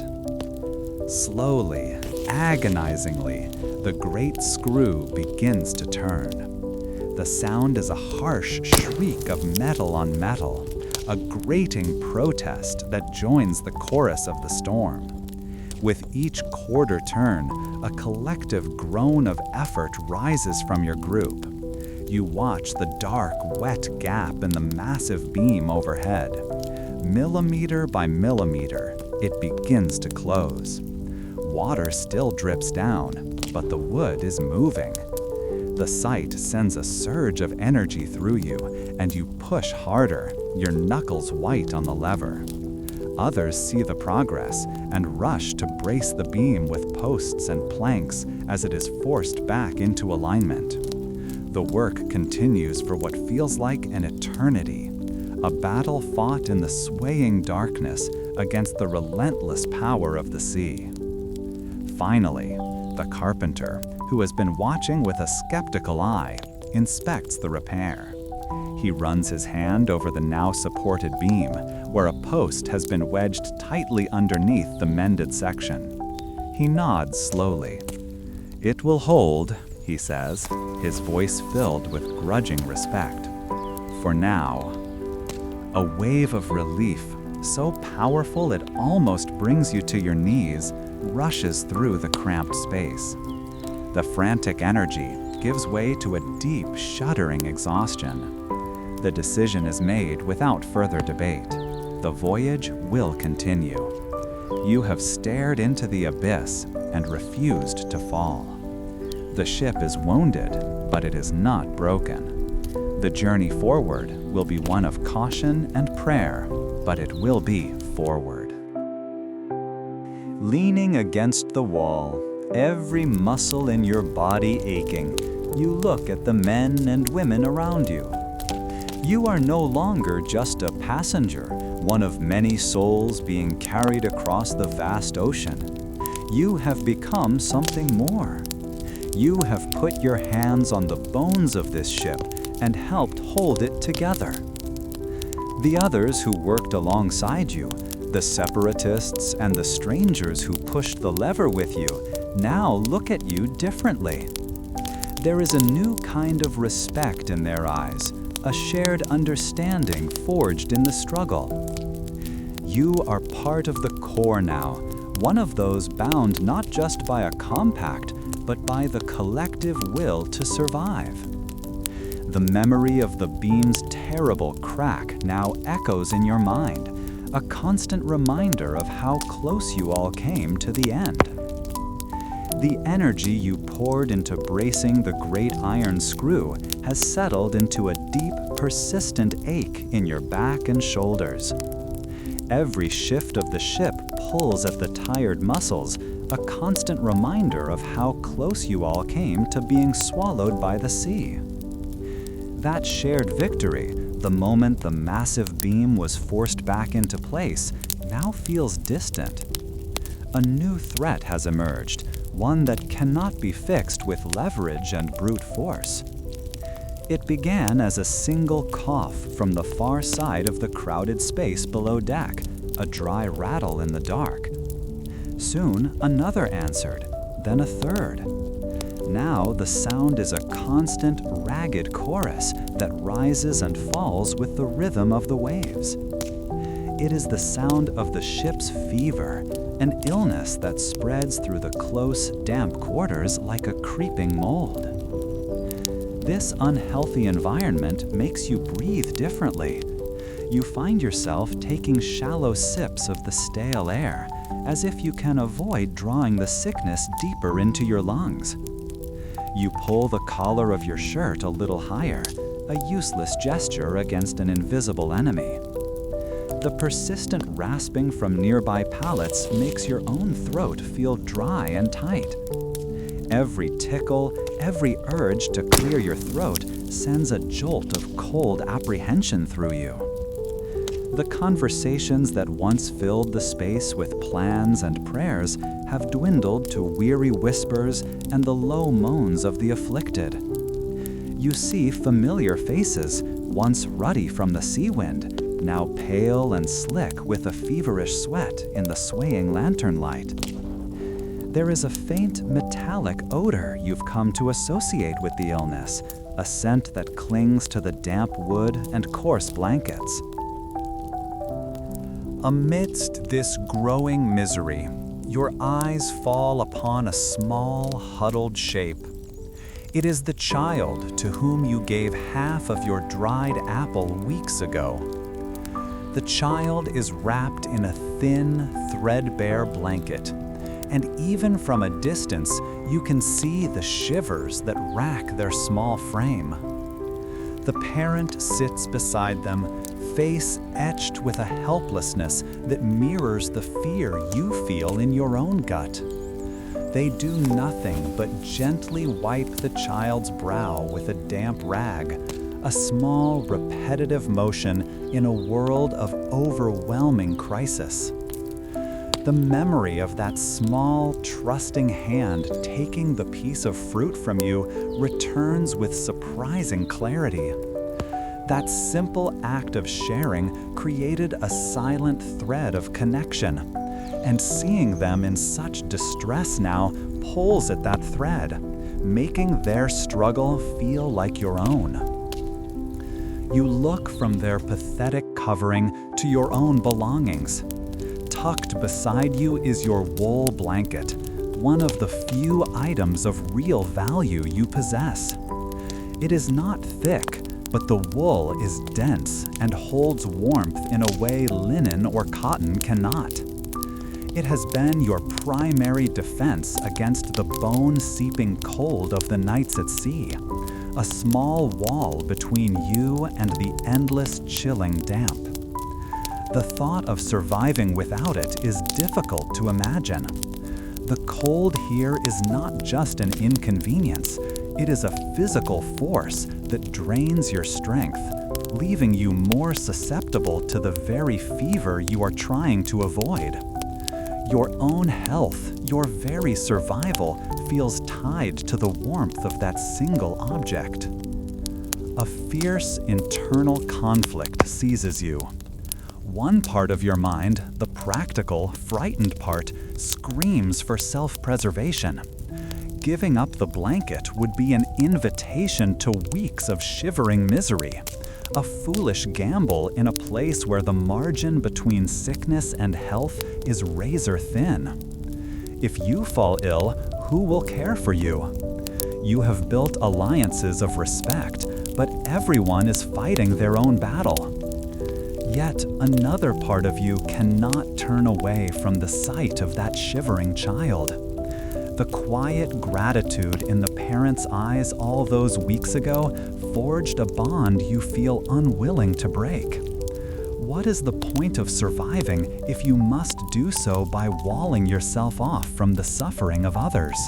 Slowly, agonizingly, the great screw begins to turn. The sound is a harsh shriek of metal on metal, a grating protest that joins the chorus of the storm. With each quarter turn, a collective groan of effort rises from your group. You watch the dark, wet gap in the massive beam overhead. Millimeter by millimeter, it begins to close. Water still drips down, but the wood is moving. The sight sends a surge of energy through you, and you push harder, your knuckles white on the lever. Others see the progress and rush to brace the beam with posts and planks as it is forced back into alignment. The work continues for what feels like an eternity, a battle fought in the swaying darkness against the relentless power of the sea. Finally, the carpenter, who has been watching with a skeptical eye, inspects the repair. He runs his hand over the now supported beam, where a post has been wedged tightly underneath the mended section. He nods slowly. "It will hold," he says, his voice filled with grudging respect. "For now." A wave of relief, so powerful it almost brings you to your knees, rushes through the cramped space. The frantic energy gives way to a deep, shuddering exhaustion. The decision is made without further debate. The voyage will continue. You have stared into the abyss and refused to fall. The ship is wounded, but it is not broken. The journey forward will be one of caution and prayer, but it will be forward. Leaning against the wall, every muscle in your body aching, you look at the men and women around you. You are no longer just a passenger, one of many souls being carried across the vast ocean. You have become something more. You have put your hands on the bones of this ship and helped hold it together. The others who worked alongside you, the separatists and the strangers who pushed the lever with you, now look at you differently. There is a new kind of respect in their eyes, a shared understanding forged in the struggle. You are part of the core now, one of those bound not just by a compact, but by the collective will to survive. The memory of the beam's terrible crack now echoes in your mind, a constant reminder of how close you all came to the end. The energy you poured into bracing the great iron screw has settled into a deep, persistent ache in your back and shoulders. Every shift of the ship pulls at the tired muscles, a constant reminder of how close you all came to being swallowed by the sea. That shared victory, the moment the massive beam was forced back into place, now feels distant. A new threat has emerged, one that cannot be fixed with leverage and brute force. It began as a single cough from the far side of the crowded space below deck, a dry rattle in the dark. Soon, another answered, then a third. Now the sound is a constant, ragged chorus that rises and falls with the rhythm of the waves. It is the sound of the ship's fever, an illness that spreads through the close, damp quarters like a creeping mold. This unhealthy environment makes you breathe differently. You find yourself taking shallow sips of the stale air, as if you can avoid drawing the sickness deeper into your lungs. You pull the collar of your shirt a little higher, a useless gesture against an invisible enemy. The persistent rasping from nearby pallets makes your own throat feel dry and tight. Every tickle, every urge to clear your throat sends a jolt of cold apprehension through you. The conversations that once filled the space with plans and prayers have dwindled to weary whispers and the low moans of the afflicted. You see familiar faces, once ruddy from the sea wind, now pale and slick with a feverish sweat in the swaying lantern light. There is a faint metallic odor you've come to associate with the illness, a scent that clings to the damp wood and coarse blankets. Amidst this growing misery, your eyes fall upon a small, huddled shape. It is the child to whom you gave half of your dried apple weeks ago. The child is wrapped in a thin, threadbare blanket, and even from a distance, you can see the shivers that rack their small frame. The parent sits beside them, face etched with a helplessness that mirrors the fear you feel in your own gut. They do nothing but gently wipe the child's brow with a damp rag, a small, repetitive motion in a world of overwhelming crisis. The memory of that small, trusting hand taking the piece of fruit from you returns with surprising clarity. That simple act of sharing created a silent thread of connection, and seeing them in such distress now pulls at that thread, making their struggle feel like your own. You look from their pathetic covering to your own belongings. Tucked beside you is your wool blanket, one of the few items of real value you possess. It is not thick, but the wool is dense and holds warmth in a way linen or cotton cannot. It has been your primary defense against the bone-seeping cold of the nights at sea, a small wall between you and the endless chilling damp. The thought of surviving without it is difficult to imagine. The cold here is not just an inconvenience, it is a physical force that drains your strength, leaving you more susceptible to the very fever you are trying to avoid. Your own health, your very survival, feels tied to the warmth of that single object. A fierce internal conflict seizes you. One part of your mind, the practical, frightened part, screams for self-preservation. Giving up the blanket would be an invitation to weeks of shivering misery, a foolish gamble in a place where the margin between sickness and health is razor thin. If you fall ill, who will care for you? You have built alliances of respect, but everyone is fighting their own battle. Yet another part of you cannot turn away from the sight of that shivering child. The quiet gratitude in the parent's eyes all those weeks ago forged a bond you feel unwilling to break. What is the point of surviving if you must do so by walling yourself off from the suffering of others?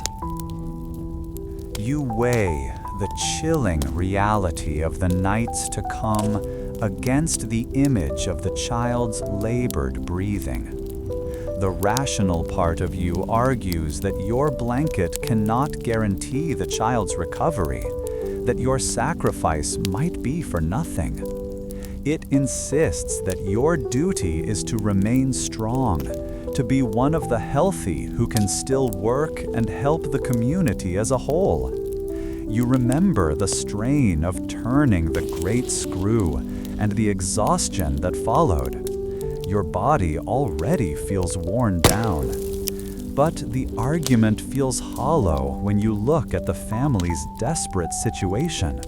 You weigh the chilling reality of the nights to come against the image of the child's labored breathing. The rational part of you argues that your blanket cannot guarantee the child's recovery, that your sacrifice might be for nothing. It insists that your duty is to remain strong, to be one of the healthy who can still work and help the community as a whole. You remember the strain of turning the great screw and the exhaustion that followed. Your body already feels worn down. But the argument feels hollow when you look at the family's desperate situation.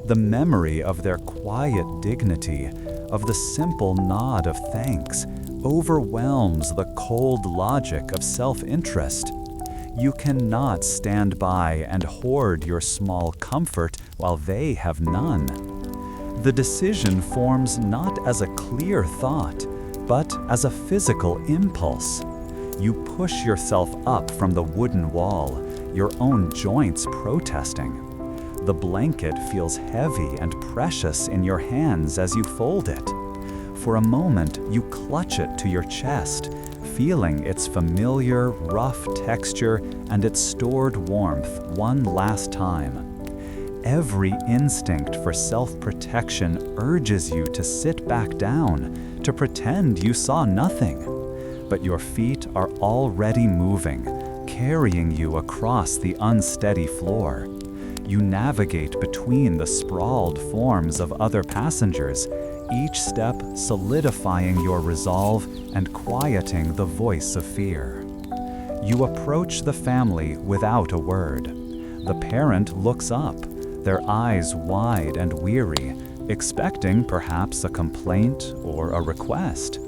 The memory of their quiet dignity, of the simple nod of thanks, overwhelms the cold logic of self-interest. You cannot stand by and hoard your small comfort while they have none. The decision forms not as a clear thought, but as a physical impulse. You push yourself up from the wooden wall, your own joints protesting. The blanket feels heavy and precious in your hands as you fold it. For a moment, you clutch it to your chest, feeling its familiar, rough texture and its stored warmth one last time. Every instinct for self-protection urges you to sit back down, to pretend you saw nothing. But your feet are already moving, carrying you across the unsteady floor. You navigate between the sprawled forms of other passengers, each step solidifying your resolve and quieting the voice of fear. You approach the family without a word. The parent looks up, their eyes wide and weary, expecting perhaps a complaint or a request.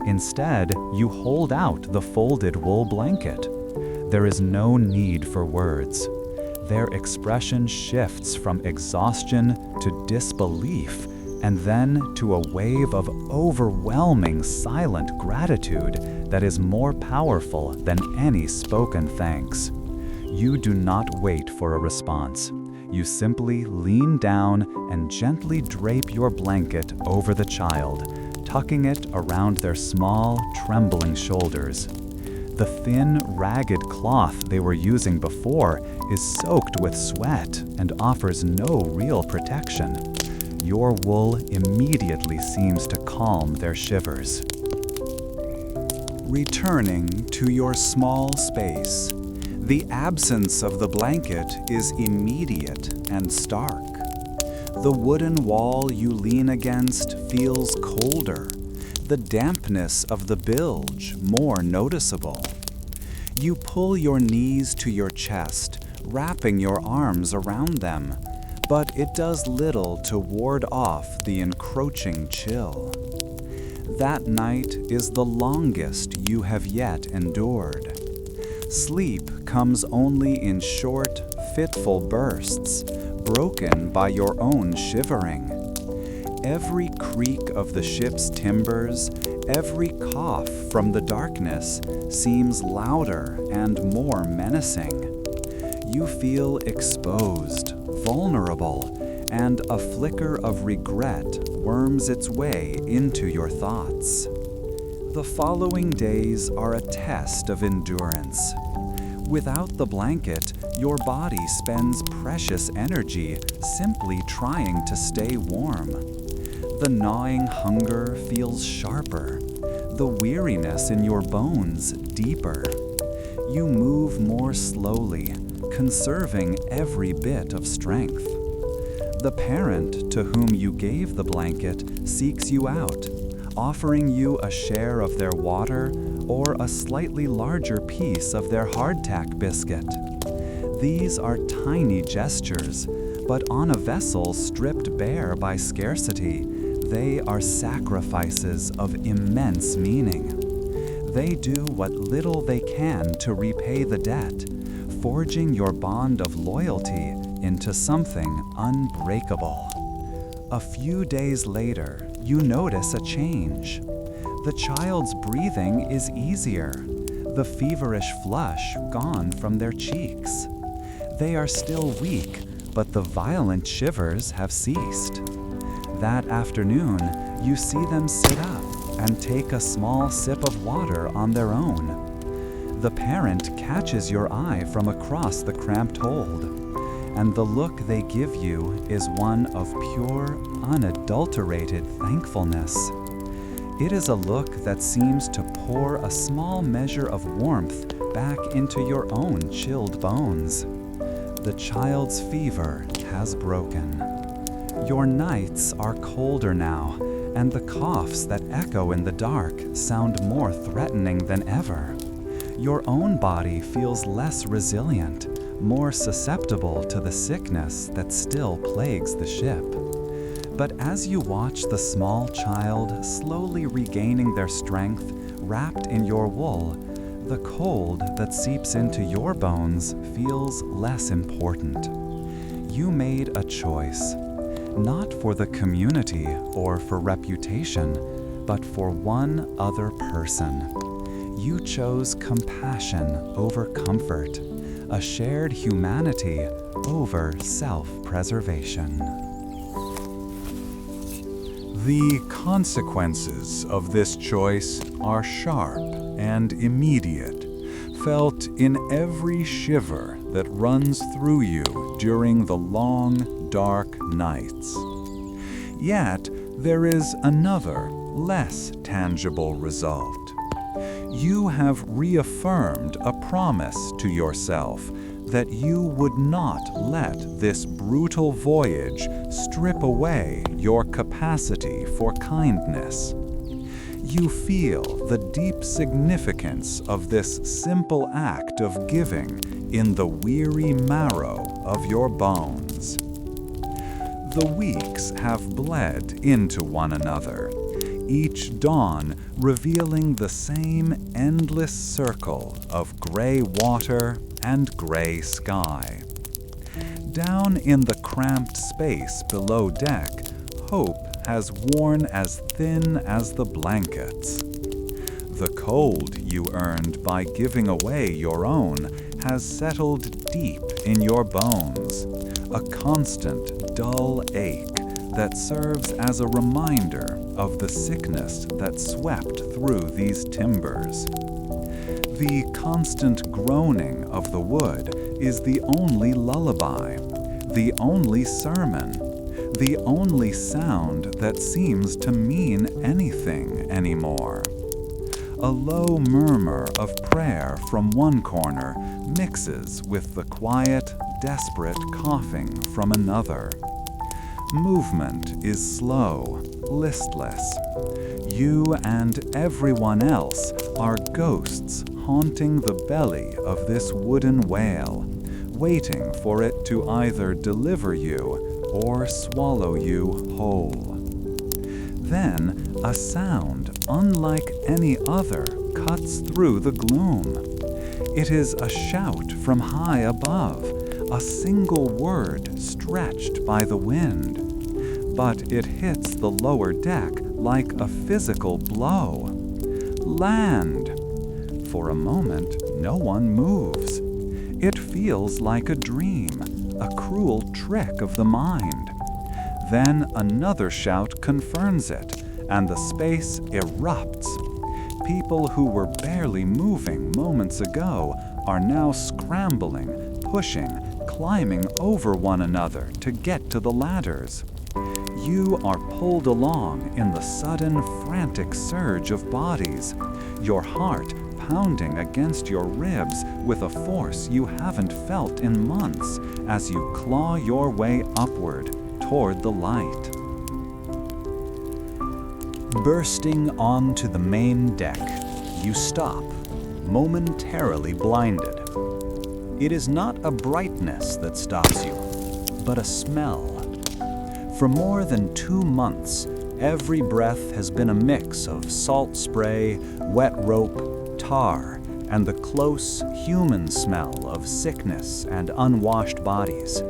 Instead, you hold out the folded wool blanket. There is no need for words. Their expression shifts from exhaustion to disbelief, and then to a wave of overwhelming silent gratitude that is more powerful than any spoken thanks. You do not wait for a response. You simply lean down and gently drape your blanket over the child, tucking it around their small, trembling shoulders. The thin, ragged cloth they were using before is soaked with sweat and offers no real protection. Your wool immediately seems to calm their shivers. Returning to your small space, the absence of the blanket is immediate and stark. The wooden wall you lean against feels colder, the dampness of the bilge more noticeable. You pull your knees to your chest, wrapping your arms around them, but it does little to ward off the encroaching chill. That night is the longest you have yet endured. Sleep comes only in short, fitful bursts, broken by your own shivering. Every creak of the ship's timbers, every cough from the darkness seems louder and more menacing. You feel exposed, vulnerable, and a flicker of regret worms its way into your thoughts. The following days are a test of endurance. Without the blanket, your body spends precious energy simply trying to stay warm. The gnawing hunger feels sharper, the weariness in your bones deeper. You move more slowly, conserving every bit of strength. The parent to whom you gave the blanket seeks you out, offering you a share of their water or a slightly larger piece of their hardtack biscuit. These are tiny gestures, but on a vessel stripped bare by scarcity, they are sacrifices of immense meaning. They do what little they can to repay the debt, forging your bond of loyalty into something unbreakable. A few days later, you notice a change. The child's breathing is easier, the feverish flush gone from their cheeks. They are still weak, but the violent shivers have ceased. That afternoon, you see them sit up and take a small sip of water on their own. The parent catches your eye from across the cramped hold, and the look they give you is one of pure, unadulterated thankfulness. It is a look that seems to pour a small measure of warmth back into your own chilled bones. The child's fever has broken. Your nights are colder now, and the coughs that echo in the dark sound more threatening than ever. Your own body feels less resilient, more susceptible to the sickness that still plagues the ship. But as you watch the small child slowly regaining their strength, wrapped in your wool, the cold that seeps into your bones feels less important. You made a choice, not for the community or for reputation, but for one other person. You chose compassion over comfort, a shared humanity over self-preservation. The consequences of this choice are sharp and immediate, felt in every shiver that runs through you during the long, dark nights. Yet, there is another, less tangible result. You have reaffirmed a promise to yourself that you would not let this brutal voyage strip away your capacity for kindness. You feel the deep significance of this simple act of giving in the weary marrow of your bones. The weeks have bled into one another, each dawn revealing the same endless circle of gray water and gray sky. Down in the cramped space below deck, hope has worn as thin as the blankets. The cold you earned by giving away your own has settled deep in your bones, a constant, dull ache that serves as a reminder of the sickness that swept through these timbers. The constant groaning of the wood is the only lullaby, the only sermon, the only sound that seems to mean anything anymore. A low murmur of prayer from one corner mixes with the quiet, desperate coughing from another. Movement is slow, listless. You and everyone else are ghosts haunting the belly of this wooden whale, waiting for it to either deliver you or swallow you whole. Then a sound unlike any other cuts through the gloom. It is a shout from high above, a single word stretched by the wind, but it hits the lower deck like a physical blow. Land! For a moment, no one moves. It feels like a dream, a cruel trick of the mind. Then another shout confirms it, and the space erupts. People who were barely moving moments ago are now scrambling, pushing, climbing over one another to get to the ladders. You are pulled along in the sudden, frantic surge of bodies, your heart pounding against your ribs with a force you haven't felt in months as you claw your way upward toward the light. Bursting onto the main deck, you stop, momentarily blinded. It is not a brightness that stops you, but a smell. For more than 2 months, every breath has been a mix of salt spray, wet rope, tar, and the close human smell of sickness and unwashed bodies.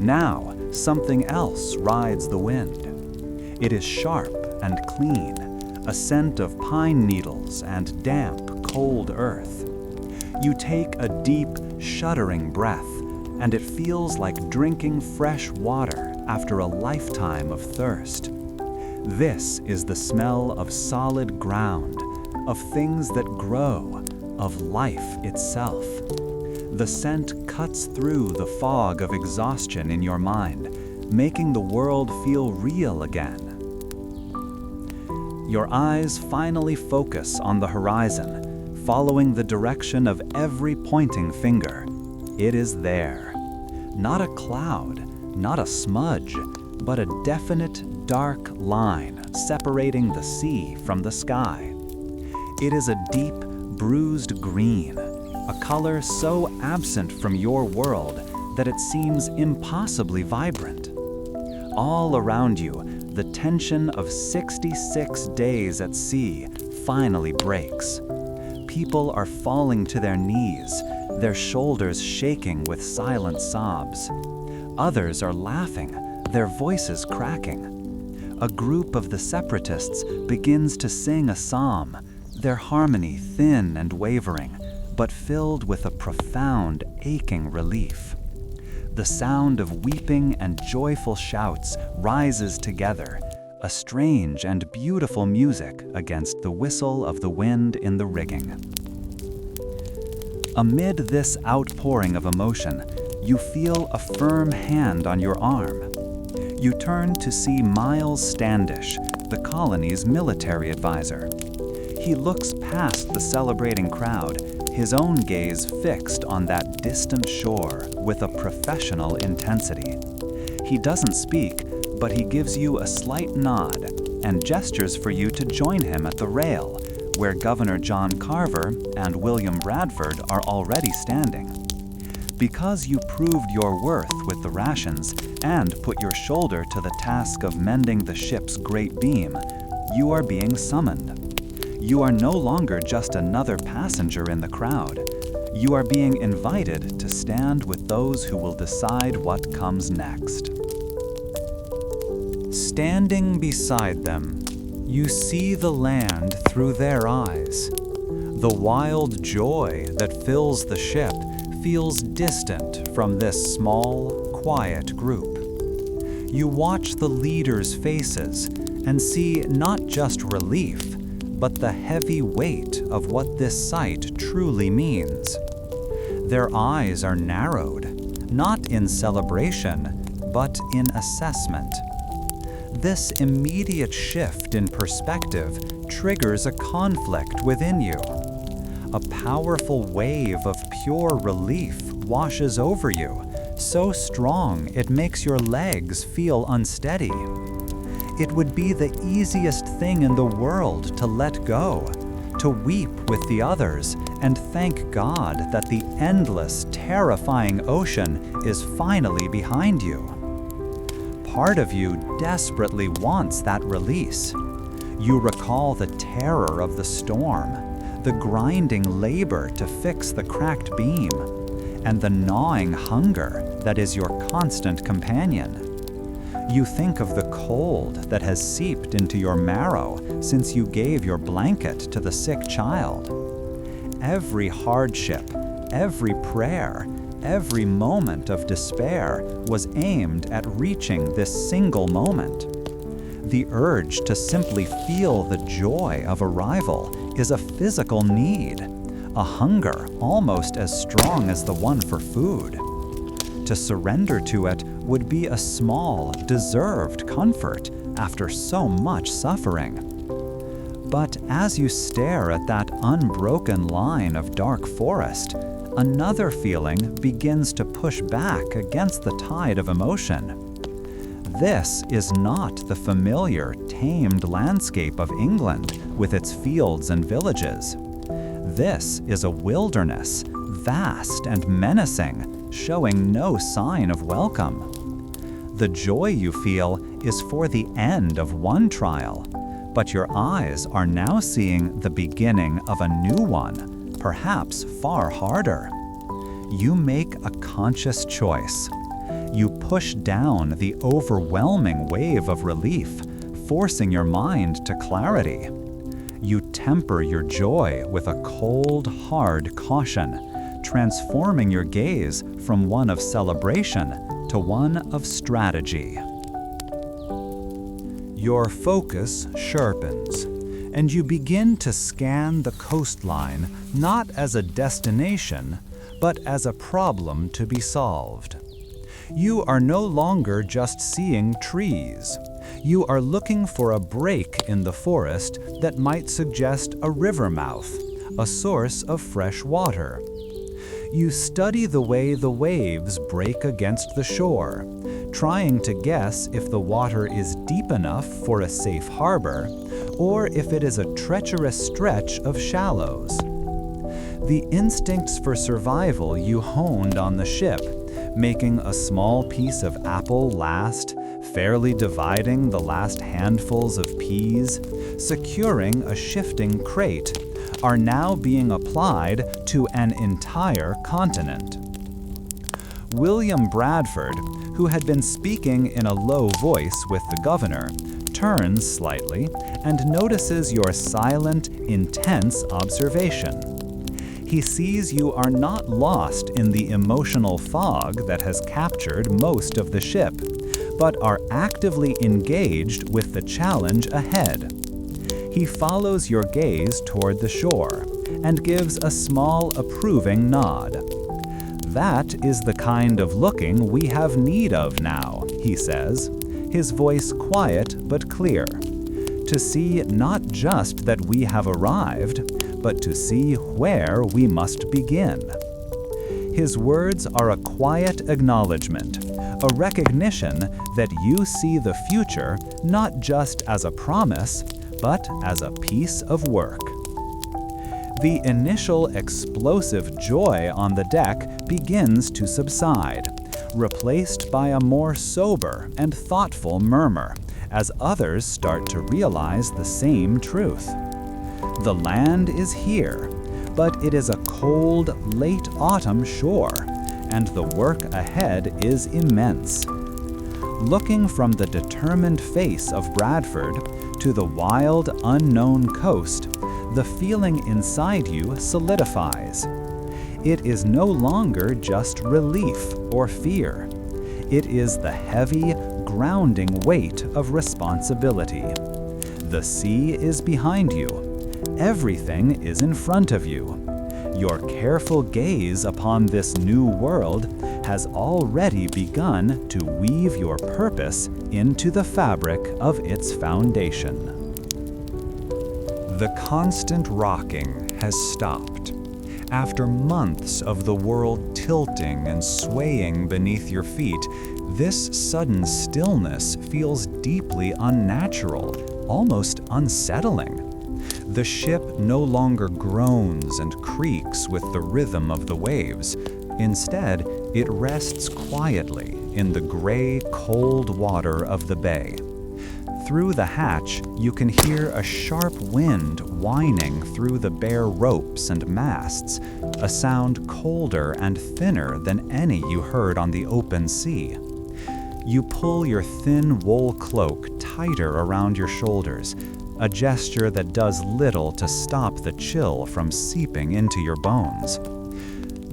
Now, something else rides the wind. It is sharp and clean, a scent of pine needles and damp, cold earth. You take a deep, shuddering breath, and it feels like drinking fresh water after a lifetime of thirst. This is the smell of solid ground, of things that grow, of life itself. The scent cuts through the fog of exhaustion in your mind, making the world feel real again. Your eyes finally focus on the horizon, following the direction of every pointing finger. It is there. Not a cloud, not a smudge, but a definite dark line separating the sea from the sky. It is a deep, bruised green, a color so absent from your world that it seems impossibly vibrant. All around you, the tension of 66 days at sea finally breaks. People are falling to their knees, their shoulders shaking with silent sobs. Others are laughing, their voices cracking. A group of the separatists begins to sing a psalm, their harmony thin and wavering, but filled with a profound, aching relief. The sound of weeping and joyful shouts rises together, a strange and beautiful music against the whistle of the wind in the rigging. Amid this outpouring of emotion, you feel a firm hand on your arm. You turn to see Miles Standish, the colony's military advisor. He looks past the celebrating crowd, his own gaze fixed on that distant shore with a professional intensity. He doesn't speak, but he gives you a slight nod and gestures for you to join him at the rail, where Governor John Carver and William Bradford are already standing. Because you proved your worth with the rations and put your shoulder to the task of mending the ship's great beam, you are being summoned. You are no longer just another passenger in the crowd. You are being invited to stand with those who will decide what comes next. Standing beside them, you see the land through their eyes. The wild joy that fills the ship feels distant from this small, quiet group. You watch the leaders' faces and see not just relief, but the heavy weight of what this sight truly means. Their eyes are narrowed, not in celebration, but in assessment. This immediate shift in perspective triggers a conflict within you. A powerful wave of pure relief washes over you, so strong it makes your legs feel unsteady. It would be the easiest thing in the world to let go, to weep with the others and thank God that the endless, terrifying ocean is finally behind you. Part of you desperately wants that release. You recall the terror of the storm, the grinding labor to fix the cracked beam, and the gnawing hunger that is your constant companion. You think of the cold that has seeped into your marrow since you gave your blanket to the sick child. Every hardship, every prayer, every moment of despair was aimed at reaching this single moment. The urge to simply feel the joy of arrival is a physical need, a hunger almost as strong as the one for food. To surrender to it would be a small, deserved comfort after so much suffering. But as you stare at that unbroken line of dark forest, another feeling begins to push back against the tide of emotion. This is not the familiar, tamed landscape of England with its fields and villages. This is a wilderness, vast and menacing, showing no sign of welcome. The joy you feel is for the end of one trial, but your eyes are now seeing the beginning of a new one, perhaps far harder. You make a conscious choice. You push down the overwhelming wave of relief, forcing your mind to clarity. You temper your joy with a cold, hard caution, transforming your gaze from one of celebration to one of strategy. Your focus sharpens, and you begin to scan the coastline not as a destination, but as a problem to be solved. You are no longer just seeing trees. You are looking for a break in the forest that might suggest a river mouth, a source of fresh water. You study the way the waves break against the shore, trying to guess if the water is deep enough for a safe harbor, or if it is a treacherous stretch of shallows. The instincts for survival you honed on the ship, making a small piece of apple last, fairly dividing the last handfuls of peas, securing a shifting crate, are now being applied to an entire continent. William Bradford, who had been speaking in a low voice with the governor, turns slightly and notices your silent, intense observation. He sees you are not lost in the emotional fog that has captured most of the ship, but are actively engaged with the challenge ahead. He follows your gaze toward the shore and gives a small approving nod. "That is the kind of looking we have need of now," he says, his voice quiet but clear. "To see not just that we have arrived, but to see where we must begin." His words are a quiet acknowledgement, a recognition that you see the future not just as a promise, but as a piece of work. The initial explosive joy on the deck begins to subside, replaced by a more sober and thoughtful murmur, as others start to realize the same truth. The land is here, but it is a cold, late autumn shore, and the work ahead is immense. Looking from the determined face of Bradford to the wild, unknown coast, the feeling inside you solidifies. It is no longer just relief or fear. It is the heavy, grounding weight of responsibility. The sea is behind you. Everything is in front of you. Your careful gaze upon this new world has already begun to weave your purpose into the fabric of its foundation. The constant rocking has stopped. After months of the world tilting and swaying beneath your feet, this sudden stillness feels deeply unnatural, almost unsettling. The ship no longer groans and creaks with the rhythm of the waves. Instead, it rests quietly in the gray, cold water of the bay. Through the hatch, you can hear a sharp wind whining through the bare ropes and masts, a sound colder and thinner than any you heard on the open sea. You pull your thin wool cloak tighter around your shoulders, a gesture that does little to stop the chill from seeping into your bones.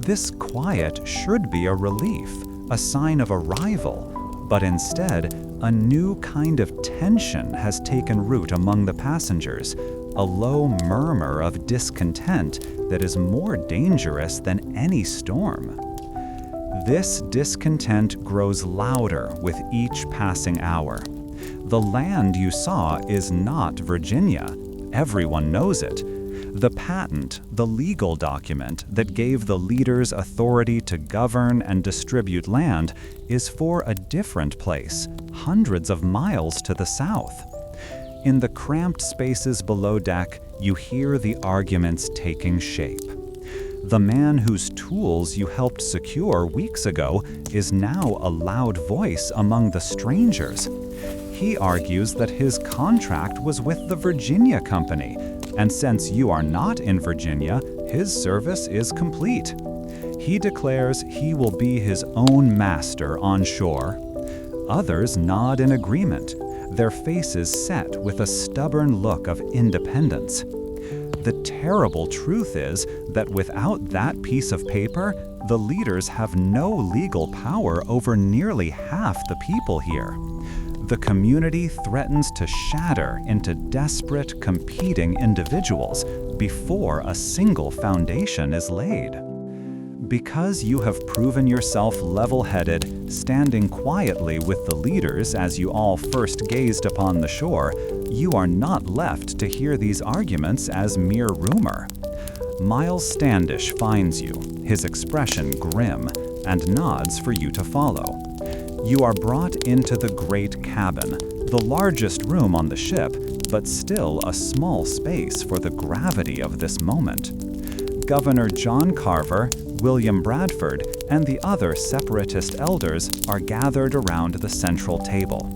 This quiet should be a relief, a sign of arrival, but instead, a new kind of tension has taken root among the passengers, a low murmur of discontent that is more dangerous than any storm. This discontent grows louder with each passing hour. The land you saw is not Virginia. Everyone knows it. The patent, the legal document that gave the leaders authority to govern and distribute land, is for a different place, hundreds of miles to the south. In the cramped spaces below deck, you hear the arguments taking shape. The man whose tools you helped secure weeks ago is now a loud voice among the strangers. He argues that his contract was with the Virginia Company, and since you are not in Virginia, his service is complete. He declares he will be his own master on shore. Others nod in agreement, their faces set with a stubborn look of independence. The terrible truth is that without that piece of paper, the leaders have no legal power over nearly half the people here. The community threatens to shatter into desperate, competing individuals before a single foundation is laid. Because you have proven yourself level-headed, standing quietly with the leaders as you all first gazed upon the shore, you are not left to hear these arguments as mere rumor. Miles Standish finds you, his expression grim, and nods for you to follow. You are brought into the great cabin, the largest room on the ship, but still a small space for the gravity of this moment. Governor John Carver, William Bradford, and the other separatist elders are gathered around the central table.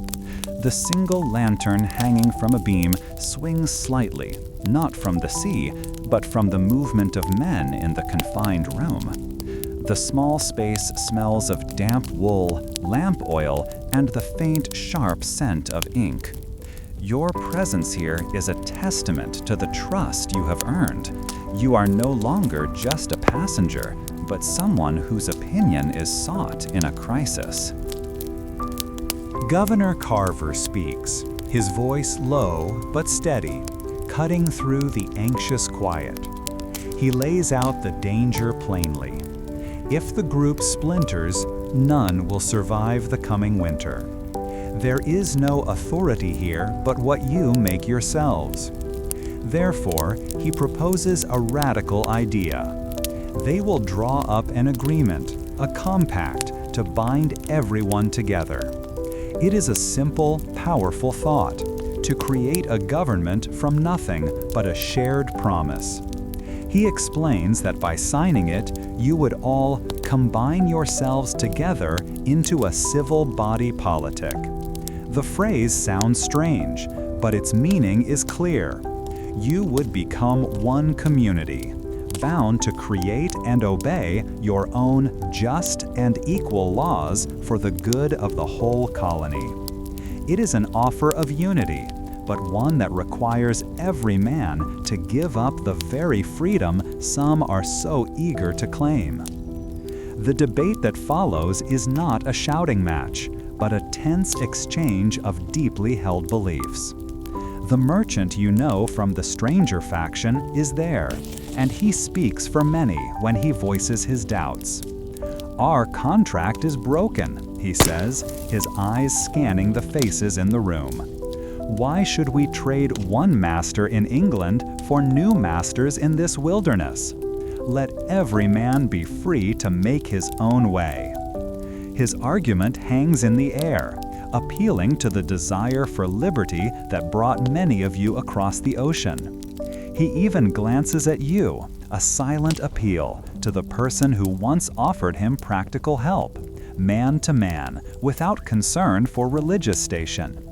The single lantern hanging from a beam swings slightly, not from the sea, but from the movement of men in the confined room. The small space smells of damp wool, lamp oil, and the faint, sharp scent of ink. Your presence here is a testament to the trust you have earned. You are no longer just a passenger, but someone whose opinion is sought in a crisis. Governor Carver speaks, his voice low but steady, cutting through the anxious quiet. He lays out the danger plainly. If the group splinters, none will survive the coming winter. There is no authority here but what you make yourselves. Therefore, he proposes a radical idea. They will draw up an agreement, a compact, to bind everyone together. It is a simple, powerful thought, to create a government from nothing but a shared promise. He explains that by signing it, you would all combine yourselves together into a civil body politic. The phrase sounds strange, but its meaning is clear. You would become one community, bound to create and obey your own just and equal laws for the good of the whole colony. It is an offer of unity, but one that requires every man to give up the very freedom some are so eager to claim. The debate that follows is not a shouting match, but a tense exchange of deeply held beliefs. The merchant you know from the stranger faction is there, and he speaks for many when he voices his doubts. Our contract is broken, he says, his eyes scanning the faces in the room. Why should we trade one master in England for new masters in this wilderness? Let every man be free to make his own way. His argument hangs in the air, appealing to the desire for liberty that brought many of you across the ocean. He even glances at you, a silent appeal to the person who once offered him practical help, man to man, without concern for religious station.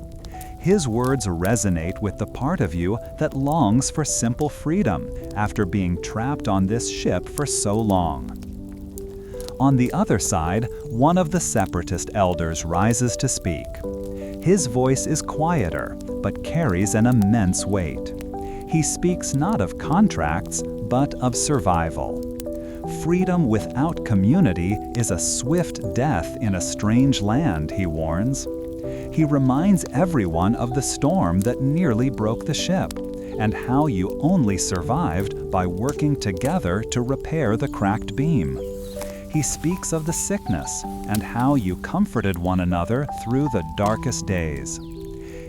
His words resonate with the part of you that longs for simple freedom after being trapped on this ship for so long. On the other side, one of the separatist elders rises to speak. His voice is quieter, but carries an immense weight. He speaks not of contracts, but of survival. Freedom without community is a swift death in a strange land, he warns. He reminds everyone of the storm that nearly broke the ship, and how you only survived by working together to repair the cracked beam. He speaks of the sickness and how you comforted one another through the darkest days.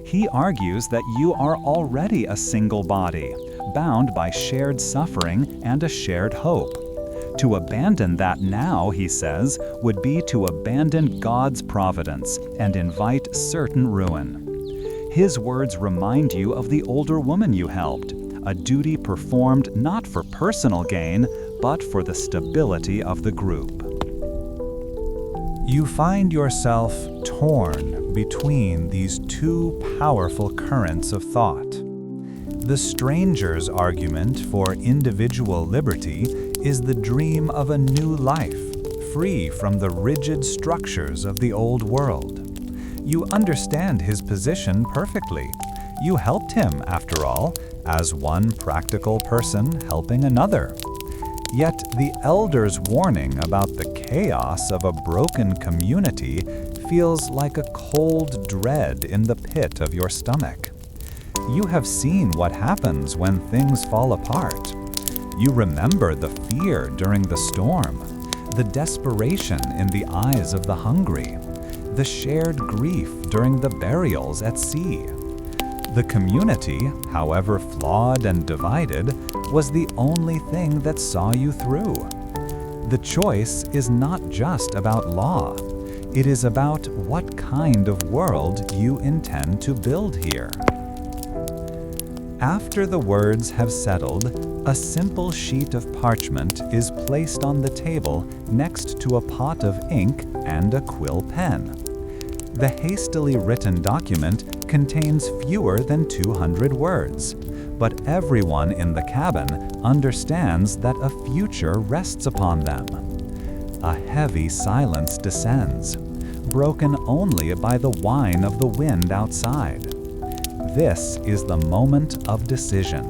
He argues that you are already a single body, bound by shared suffering and a shared hope. To abandon that now, he says, would be to abandon God's providence and invite certain ruin. His words remind you of the older woman you helped, a duty performed not for personal gain, but for the stability of the group. You find yourself torn between these two powerful currents of thought. The stranger's argument for individual liberty is the dream of a new life, free from the rigid structures of the old world. You understand his position perfectly. You helped him, after all, as one practical person helping another. Yet the elder's warning about the chaos of a broken community feels like a cold dread in the pit of your stomach. You have seen what happens when things fall apart. You remember the fear during the storm, the desperation in the eyes of the hungry, the shared grief during the burials at sea. The community, however flawed and divided, was the only thing that saw you through. The choice is not just about law. It is about what kind of world you intend to build here. After the words have settled, a simple sheet of parchment is placed on the table next to a pot of ink and a quill pen. The hastily written document contains fewer than 200 words, but everyone in the cabin understands that a future rests upon them. A heavy silence descends, broken only by the whine of the wind outside. This is the moment of decision.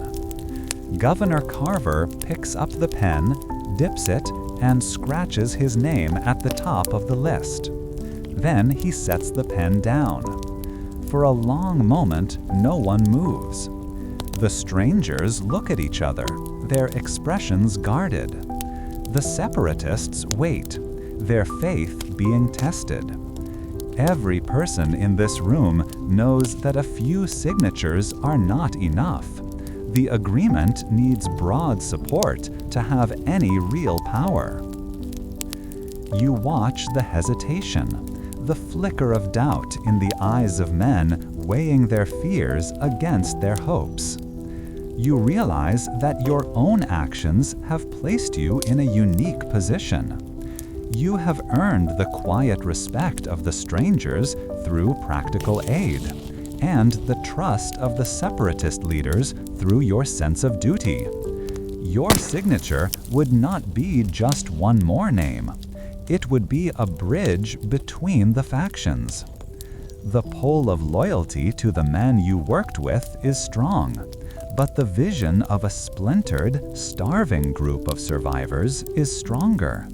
Governor Carver picks up the pen, dips it, and scratches his name at the top of the list. Then he sets the pen down. For a long moment, no one moves. The strangers look at each other, their expressions guarded. The separatists wait, their faith being tested. Every person in this room knows that a few signatures are not enough. The agreement needs broad support to have any real power. You watch the hesitation, the flicker of doubt in the eyes of men weighing their fears against their hopes. You realize that your own actions have placed you in a unique position. You have earned the quiet respect of the strangers through practical aid, and the trust of the separatist leaders through your sense of duty. Your signature would not be just one more name. It would be a bridge between the factions. The pull of loyalty to the men you worked with is strong, but the vision of a splintered, starving group of survivors is stronger.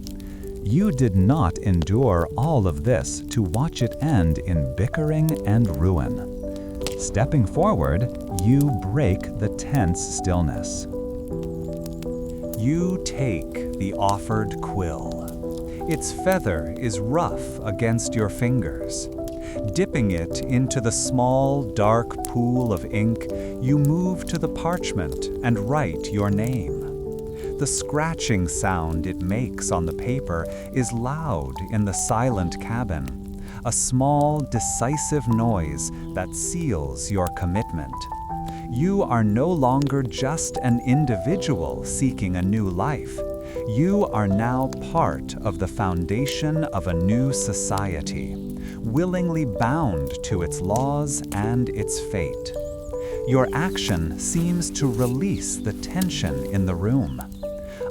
You did not endure all of this to watch it end in bickering and ruin. Stepping forward, you break the tense stillness. You take the offered quill. Its feather is rough against your fingers. Dipping it into the small, dark pool of ink, you move to the parchment and write your name. The scratching sound it makes on the paper is loud in the silent cabin, a small, decisive noise that seals your commitment. You are no longer just an individual seeking a new life. You are now part of the foundation of a new society, willingly bound to its laws and its fate. Your action seems to release the tension in the room.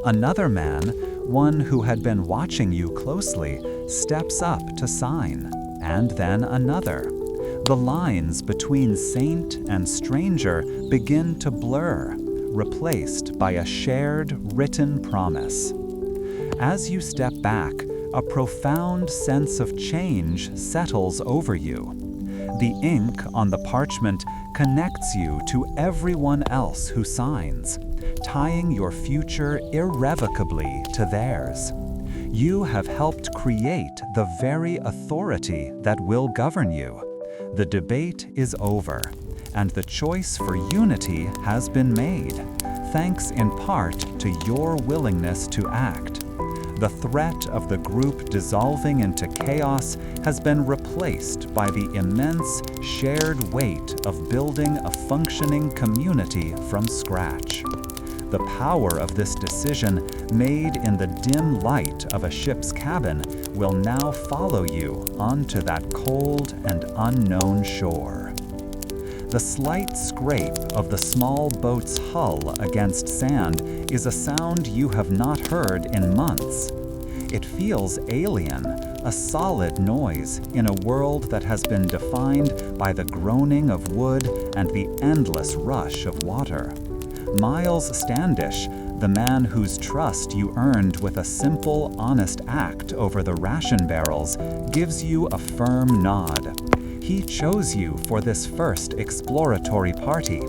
Another man, one who had been watching you closely, steps up to sign, and then another. The lines between saint and stranger begin to blur, replaced by a shared, written promise. As you step back, a profound sense of change settles over you. The ink on the parchment connects you to everyone else who signs, tying your future irrevocably to theirs. You have helped create the very authority that will govern you. The debate is over, and the choice for unity has been made, thanks in part to your willingness to act. The threat of the group dissolving into chaos has been replaced by the immense shared weight of building a functioning community from scratch. The power of this decision, made in the dim light of a ship's cabin, will now follow you onto that cold and unknown shore. The slight scrape of the small boat's hull against sand is a sound you have not heard in months. It feels alien, a solid noise in a world that has been defined by the groaning of wood and the endless rush of water. Miles Standish, the man whose trust you earned with a simple, honest act over the ration barrels, gives you a firm nod. He chose you for this first exploratory party,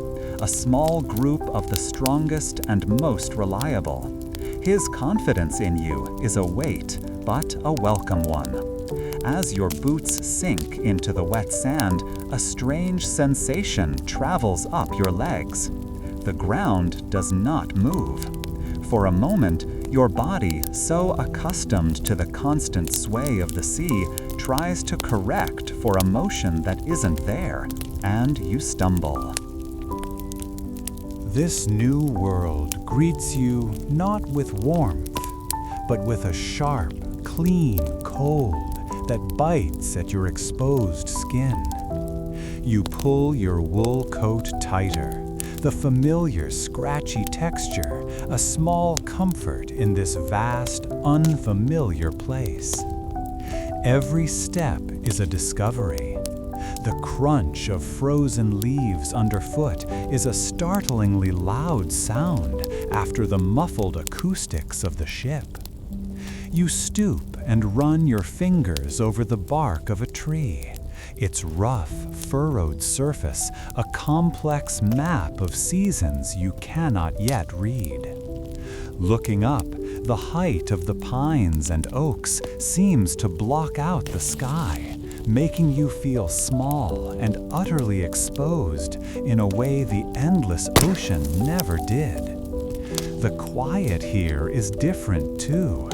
a small group of the strongest and most reliable. His confidence in you is a weight, but a welcome one. As your boots sink into the wet sand, a strange sensation travels up your legs. The ground does not move. For a moment, your body, so accustomed to the constant sway of the sea, tries to correct for a motion that isn't there, and you stumble. This new world greets you not with warmth, but with a sharp, clean cold that bites at your exposed skin. You pull your wool coat tighter, the familiar scratchy texture, a small comfort in this vast, unfamiliar place. Every step is a discovery. The crunch of frozen leaves underfoot is a startlingly loud sound after the muffled acoustics of the ship. You stoop and run your fingers over the bark of a tree, its rough, furrowed surface a complex map of seasons you cannot yet read. Looking up, the height of the pines and oaks seems to block out the sky, making you feel small and utterly exposed in a way the endless ocean never did. The quiet here is different too.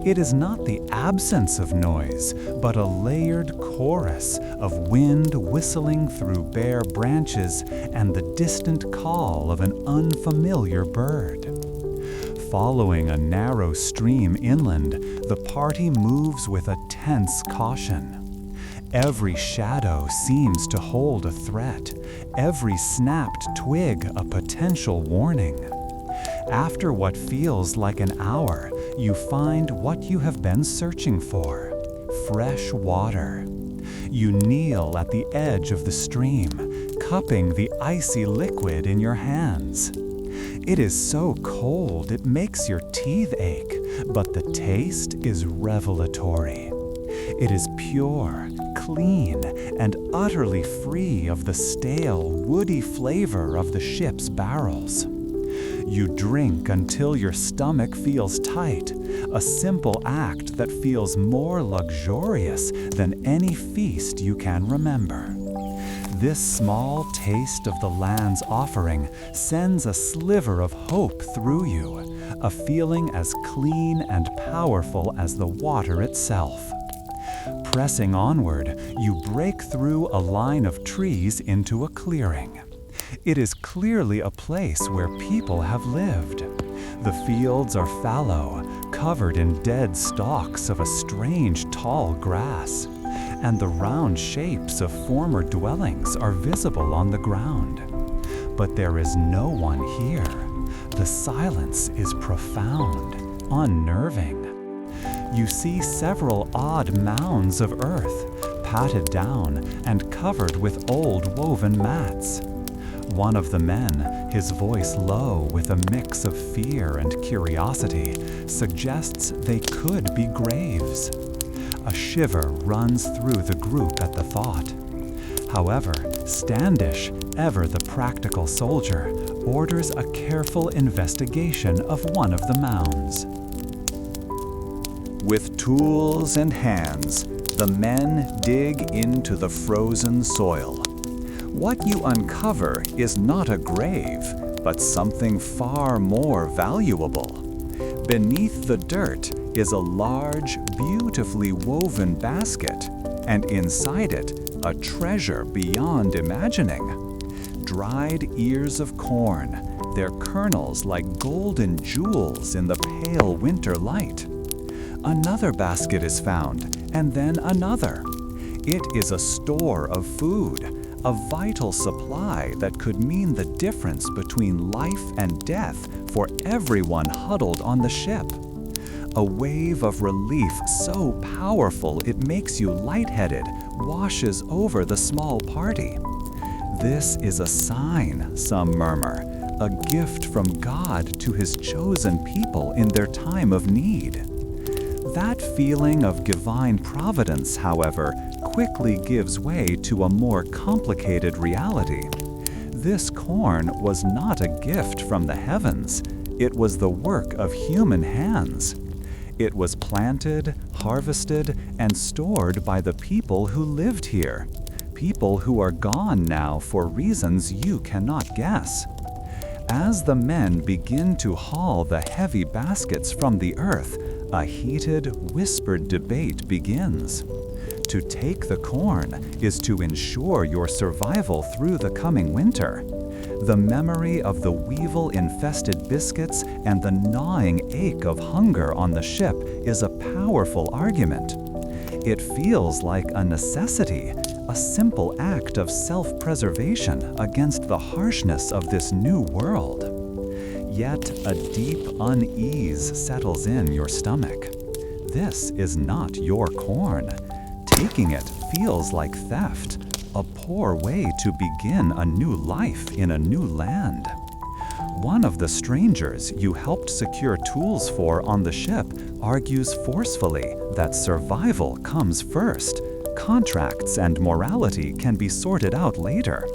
It is not the absence of noise, but a layered chorus of wind whistling through bare branches and the distant call of an unfamiliar bird. Following a narrow stream inland, the party moves with a tense caution. Every shadow seems to hold a threat, every snapped twig a potential warning. After what feels like an hour, you find what you have been searching for: fresh water. You kneel at the edge of the stream, cupping the icy liquid in your hands. It is so cold it makes your teeth ache, but the taste is revelatory. It is pure, clean, and utterly free of the stale, woody flavor of the ship's barrels. You drink until your stomach feels tight, a simple act that feels more luxurious than any feast you can remember. This small taste of the land's offering sends a sliver of hope through you, a feeling as clean and powerful as the water itself. Pressing onward, you break through a line of trees into a clearing. It is clearly a place where people have lived. The fields are fallow, covered in dead stalks of a strange tall grass, and the round shapes of former dwellings are visible on the ground. But there is no one here. The silence is profound, unnerving. You see several odd mounds of earth, patted down and covered with old woven mats. One of the men, his voice low with a mix of fear and curiosity, suggests they could be graves. A shiver runs through the group at the thought. However, Standish, ever the practical soldier, orders a careful investigation of one of the mounds. With tools and hands, the men dig into the frozen soil. What you uncover is not a grave, but something far more valuable. Beneath the dirt is a large, beautifully woven basket, and inside it, a treasure beyond imagining. Dried ears of corn, their kernels like golden jewels in the pale winter light. Another basket is found, and then another. It is a store of food, a vital supply that could mean the difference between life and death for everyone huddled on the ship. A wave of relief so powerful it makes you lightheaded washes over the small party. This is a sign, some murmur, a gift from God to His chosen people in their time of need. That feeling of divine providence, however, quickly gives way to a more complicated reality. This corn was not a gift from the heavens. It was the work of human hands. It was planted, harvested, and stored by the people who lived here, people who are gone now for reasons you cannot guess. As the men begin to haul the heavy baskets from the earth, a heated, whispered debate begins. To take the corn is to ensure your survival through the coming winter. The memory of the weevil-infested biscuits and the gnawing ache of hunger on the ship is a powerful argument. It feels like a necessity, a simple act of self-preservation against the harshness of this new world. Yet a deep unease settles in your stomach. This is not your corn. Taking it feels like theft, a poor way to begin a new life in a new land. One of the strangers you helped secure tools for on the ship argues forcefully that survival comes first. Contracts and morality can be sorted out later.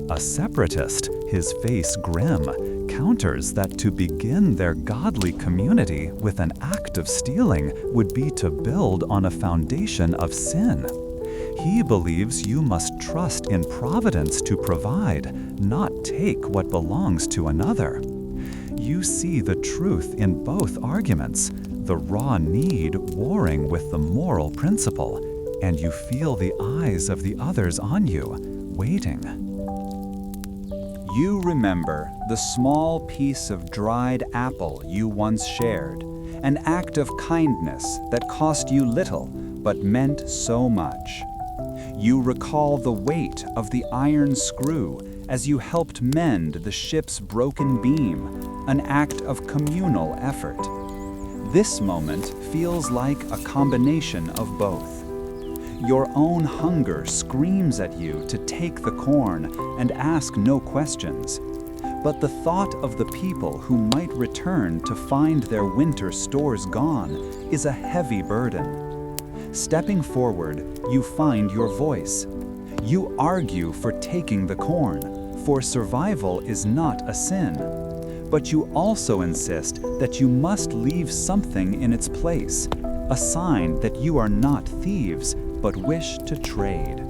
A separatist, his face grim, counters that to begin their godly community with an act of stealing would be to build on a foundation of sin. He believes you must trust in providence to provide, not take what belongs to another. You see the truth in both arguments, the raw need warring with the moral principle, and you feel the eyes of the others on you, waiting. You remember the small piece of dried apple you once shared, an act of kindness that cost you little but meant so much. You recall the weight of the iron screw as you helped mend the ship's broken beam, an act of communal effort. This moment feels like a combination of both. Your own hunger screams at you to take the corn and ask no questions. But the thought of the people who might return to find their winter stores gone is a heavy burden. Stepping forward, you find your voice. You argue for taking the corn, for survival is not a sin. But you also insist that you must leave something in its place, a sign that you are not thieves, but wish to trade.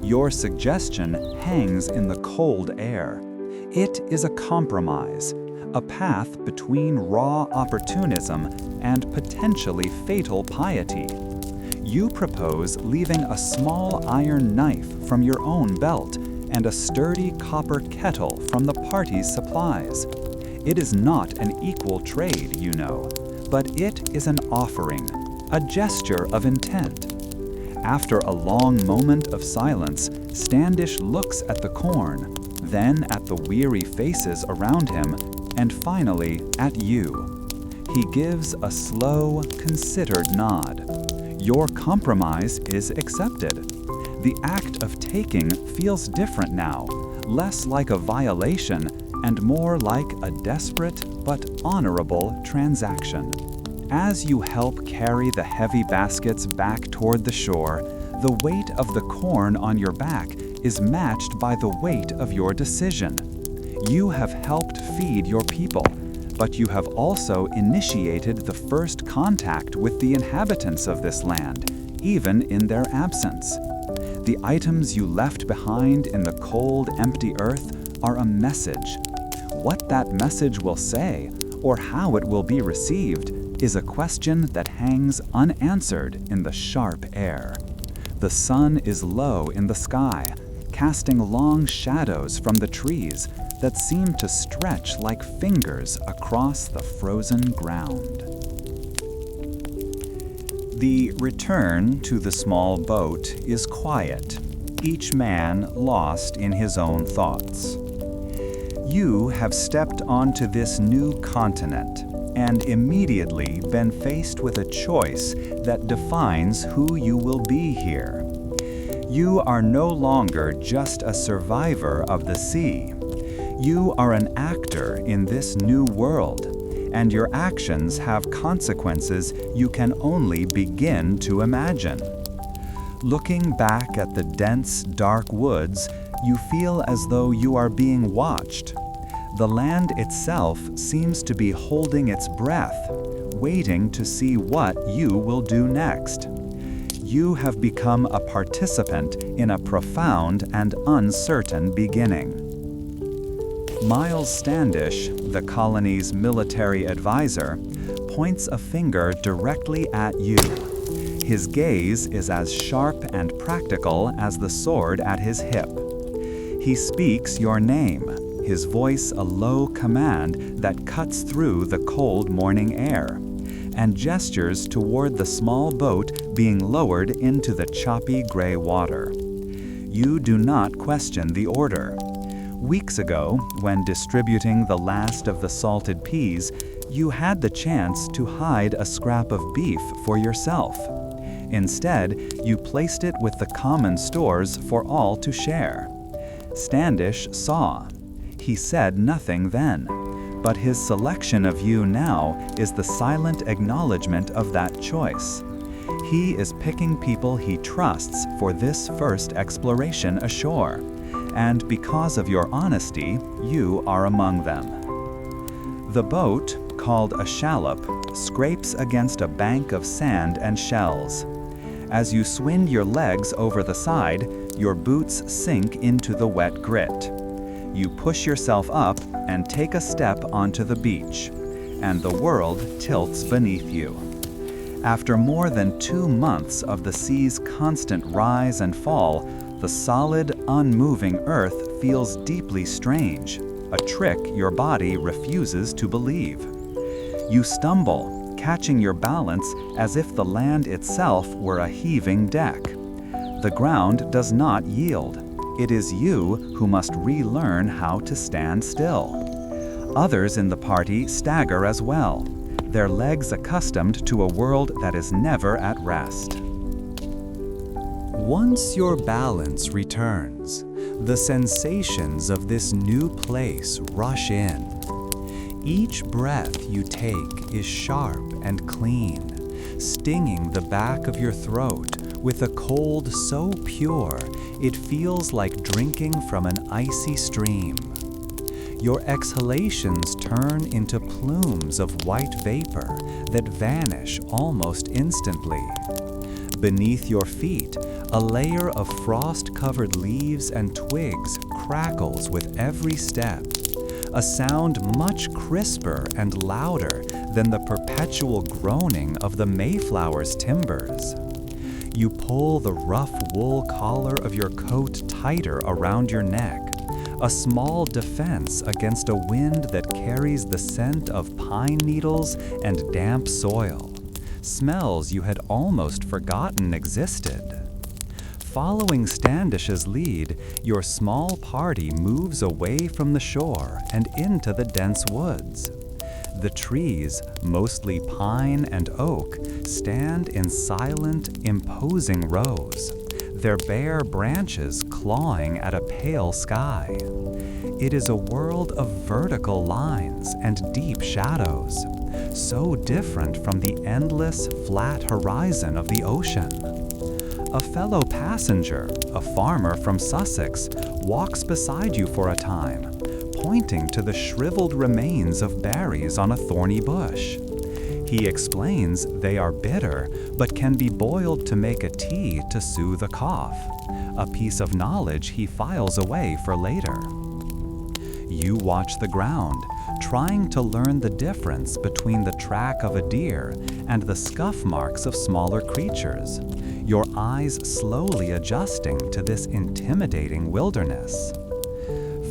Your suggestion hangs in the cold air. It is a compromise, a path between raw opportunism and potentially fatal piety. You propose leaving a small iron knife from your own belt and a sturdy copper kettle from the party's supplies. It is not an equal trade, you know, but it is an offering, a gesture of intent. After a long moment of silence, Standish looks at the corn, then at the weary faces around him, and finally at you. He gives a slow, considered nod. Your compromise is accepted. The act of taking feels different now, less like a violation and more like a desperate but honorable transaction. As you help carry the heavy baskets back toward the shore, the weight of the corn on your back is matched by the weight of your decision. You have helped feed your people, but you have also initiated the first contact with the inhabitants of this land, even in their absence. The items you left behind in the cold, empty earth are a message. What that message will say, or how it will be received, is a question that hangs unanswered in the sharp air. The sun is low in the sky, casting long shadows from the trees that seem to stretch like fingers across the frozen ground. The return to the small boat is quiet, each man lost in his own thoughts. You have stepped onto this new continent and immediately been faced with a choice that defines who you will be here. You are no longer just a survivor of the sea. You are an actor in this new world, and your actions have consequences you can only begin to imagine. Looking back at the dense, dark woods, you feel as though you are being watched. The land itself seems to be holding its breath, waiting to see what you will do next. You have become a participant in a profound and uncertain beginning. Miles Standish, the colony's military advisor, points a finger directly at you. His gaze is as sharp and practical as the sword at his hip. He speaks your name, his voice a low command that cuts through the cold morning air, and gestures toward the small boat being lowered into the choppy gray water. You do not question the order. Weeks ago, when distributing the last of the salted peas, you had the chance to hide a scrap of beef for yourself. Instead, you placed it with the common stores for all to share. Standish saw. He said nothing then, but his selection of you now is the silent acknowledgement of that choice. He is picking people he trusts for this first exploration ashore, and because of your honesty, you are among them. The boat, called a shallop, scrapes against a bank of sand and shells. As you swing your legs over the side, your boots sink into the wet grit. You push yourself up and take a step onto the beach, and the world tilts beneath you. After more than 2 months of the sea's constant rise and fall, the solid, unmoving earth feels deeply strange, a trick your body refuses to believe. You stumble, catching your balance as if the land itself were a heaving deck. The ground does not yield. It is you who must relearn how to stand still. Others in the party stagger as well, their legs accustomed to a world that is never at rest. Once your balance returns, the sensations of this new place rush in. Each breath you take is sharp and clean, stinging the back of your throat with a cold so pure it feels like drinking from an icy stream. Your exhalations turn into plumes of white vapor that vanish almost instantly. Beneath your feet, a layer of frost-covered leaves and twigs crackles with every step, a sound much crisper and louder than the perpetual groaning of the Mayflower's timbers. You pull the rough wool collar of your coat tighter around your neck, a small defense against a wind that carries the scent of pine needles and damp soil, smells you had almost forgotten existed. Following Standish's lead, your small party moves away from the shore and into the dense woods. The trees, mostly pine and oak, stand in silent, imposing rows, their bare branches clawing at a pale sky. It is a world of vertical lines and deep shadows, so different from the endless, flat horizon of the ocean. A fellow passenger, a farmer from Sussex, walks beside you for a time, pointing to the shriveled remains of berries on a thorny bush. He explains they are bitter, but can be boiled to make a tea to soothe a cough, a piece of knowledge he files away for later. You watch the ground, trying to learn the difference between the track of a deer and the scuff marks of smaller creatures, your eyes slowly adjusting to this intimidating wilderness.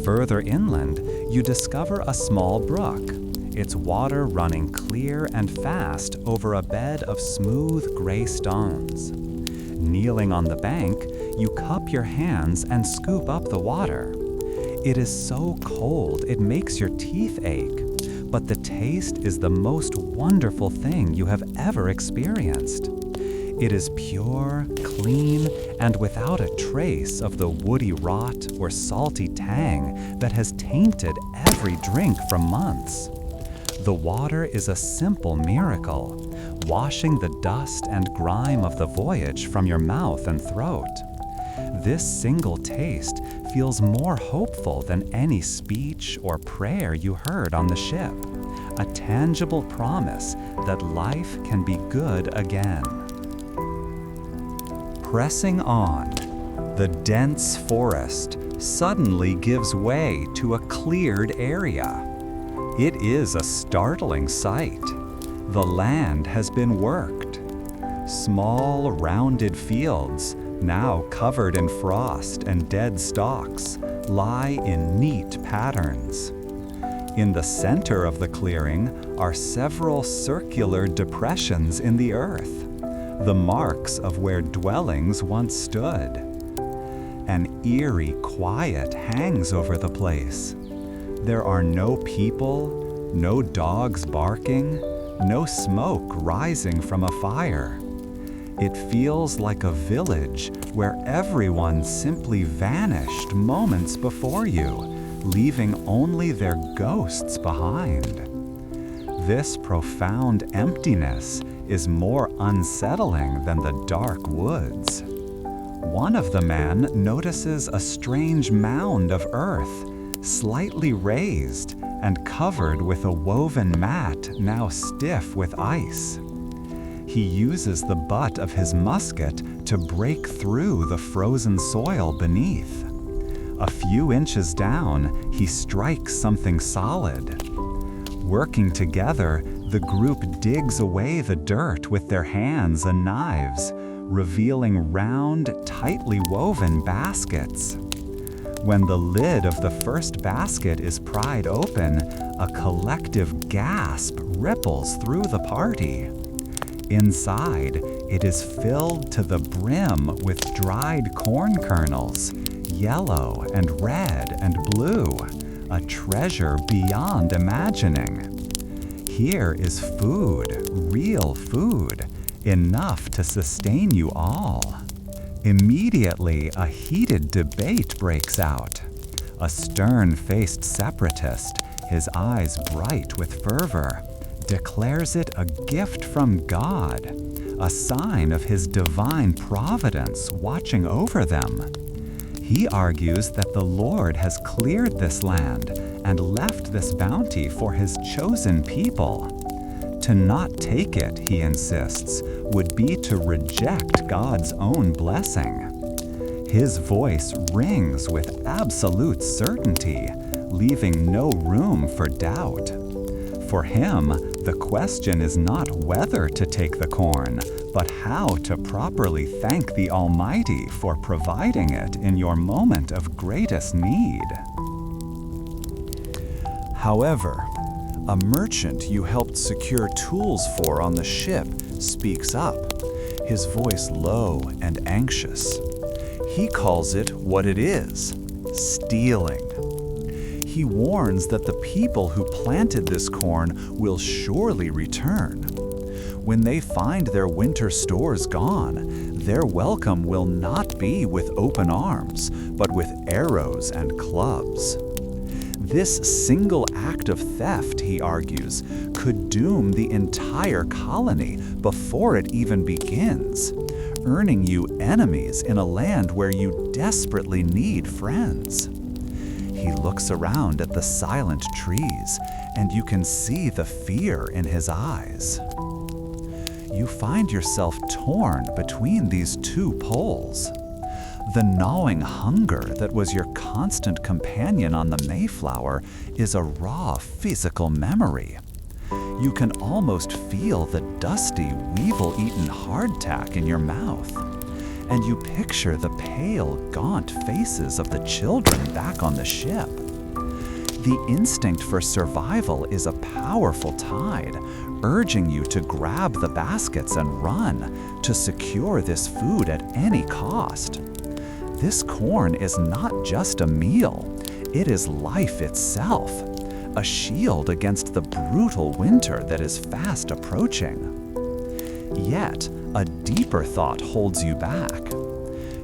Further inland, you discover a small brook, its water running clear and fast over a bed of smooth gray stones. Kneeling on the bank, you cup your hands and scoop up the water. It is so cold it makes your teeth ache, but the taste is the most wonderful thing you have ever experienced. It is pure, clean, and without a trace of the woody rot or salty tang that has tainted every drink for months. The water is a simple miracle, washing the dust and grime of the voyage from your mouth and throat. This single taste feels more hopeful than any speech or prayer you heard on the ship, a tangible promise that life can be good again. Pressing on, the dense forest suddenly gives way to a cleared area. It is a startling sight. The land has been worked. Small, rounded fields, now covered in frost and dead stalks, lie in neat patterns. In the center of the clearing are several circular depressions in the earth, the marks of where dwellings once stood. An eerie quiet hangs over the place. There are no people, no dogs barking, no smoke rising from a fire. It feels like a village where everyone simply vanished moments before you, leaving only their ghosts behind. This profound emptiness is more unsettling than the dark woods. One of the men notices a strange mound of earth, slightly raised and covered with a woven mat now stiff with ice. He uses the butt of his musket to break through the frozen soil beneath. A few inches down, he strikes something solid. Working together, the group digs away the dirt with their hands and knives, revealing round, tightly woven baskets. When the lid of the first basket is pried open, a collective gasp ripples through the party. Inside, it is filled to the brim with dried corn kernels, yellow and red and blue, a treasure beyond imagining. Here is food, real food, enough to sustain you all. Immediately, a heated debate breaks out. A stern-faced separatist, his eyes bright with fervor, declares it a gift from God, a sign of his divine providence watching over them. He argues that the Lord has cleared this land and left this bounty for his chosen people. To not take it, he insists, would be to reject God's own blessing. His voice rings with absolute certainty, leaving no room for doubt. For him, the question is not whether to take the corn, but how to properly thank the Almighty for providing it in your moment of greatest need. However, a merchant you helped secure tools for on the ship speaks up, his voice low and anxious. He calls it what it is: stealing. He warns that the people who planted this corn will surely return. When they find their winter stores gone, their welcome will not be with open arms, but with arrows and clubs. This single act of theft, he argues, could doom the entire colony before it even begins, earning you enemies in a land where you desperately need friends. He looks around at the silent trees, and you can see the fear in his eyes. You find yourself torn between these two poles. The gnawing hunger that was your constant companion on the Mayflower is a raw physical memory. You can almost feel the dusty, weevil-eaten hardtack in your mouth. And you picture the pale, gaunt faces of the children back on the ship. The instinct for survival is a powerful tide, urging you to grab the baskets and run to secure this food at any cost. This corn is not just a meal, it is life itself, a shield against the brutal winter that is fast approaching. Yet, a deeper thought holds you back.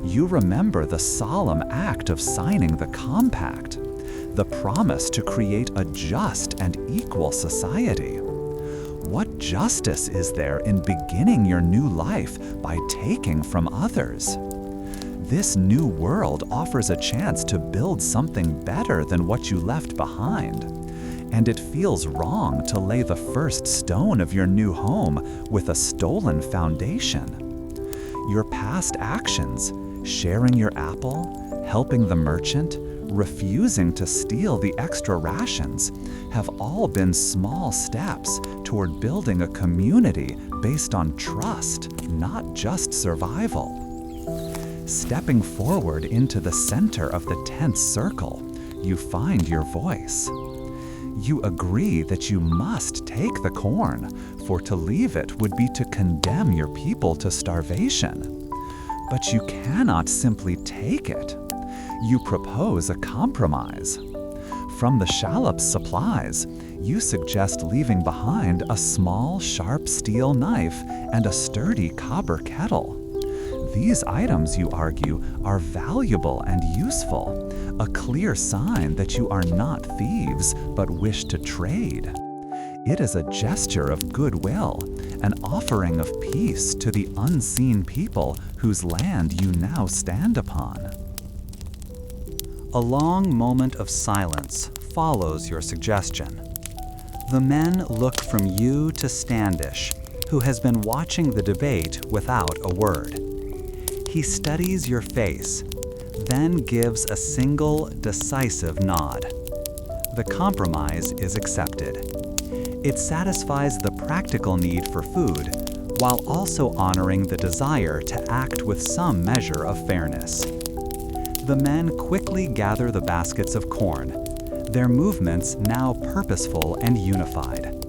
You remember the solemn act of signing the compact, the promise to create a just and equal society. What justice is there in beginning your new life by taking from others? This new world offers a chance to build something better than what you left behind. And it feels wrong to lay the first stone of your new home with a stolen foundation. Your past actions, sharing your apple, helping the merchant, refusing to steal the extra rations, have all been small steps toward building a community based on trust, not just survival. Stepping forward into the center of the tense circle, you find your voice. You agree that you must take the corn, for to leave it would be to condemn your people to starvation. But you cannot simply take it. You propose a compromise. From the shallop's supplies, you suggest leaving behind a small, sharp steel knife and a sturdy copper kettle. These items, you argue, are valuable and useful, a clear sign that you are not thieves but wish to trade. It is a gesture of goodwill, an offering of peace to the unseen people whose land you now stand upon. A long moment of silence follows your suggestion. The men look from you to Standish, who has been watching the debate without a word. He studies your face, then gives a single, decisive nod. The compromise is accepted. It satisfies the practical need for food, while also honoring the desire to act with some measure of fairness. The men quickly gather the baskets of corn, their movements now purposeful and unified.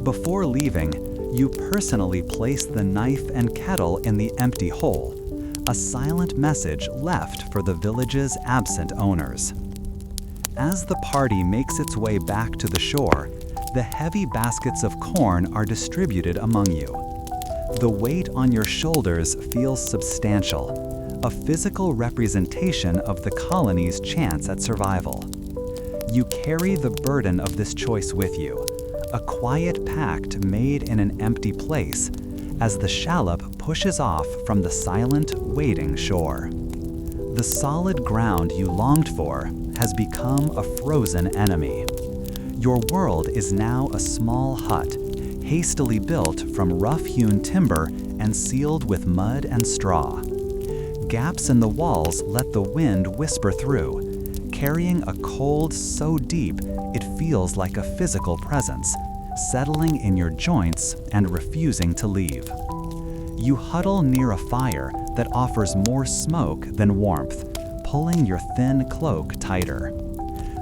Before leaving, you personally place the knife and kettle in the empty hole, a silent message left for the village's absent owners. As the party makes its way back to the shore, the heavy baskets of corn are distributed among you. The weight on your shoulders feels substantial, a physical representation of the colony's chance at survival. You carry the burden of this choice with you, a quiet pact made in an empty place, as the shallop pushes off from the silent, waiting shore. The solid ground you longed for has become a frozen enemy. Your world is now a small hut, hastily built from rough-hewn timber and sealed with mud and straw. Gaps in the walls let the wind whisper through, carrying a cold so deep it feels like a physical presence, settling in your joints and refusing to leave. You huddle near a fire that offers more smoke than warmth, pulling your thin cloak tighter.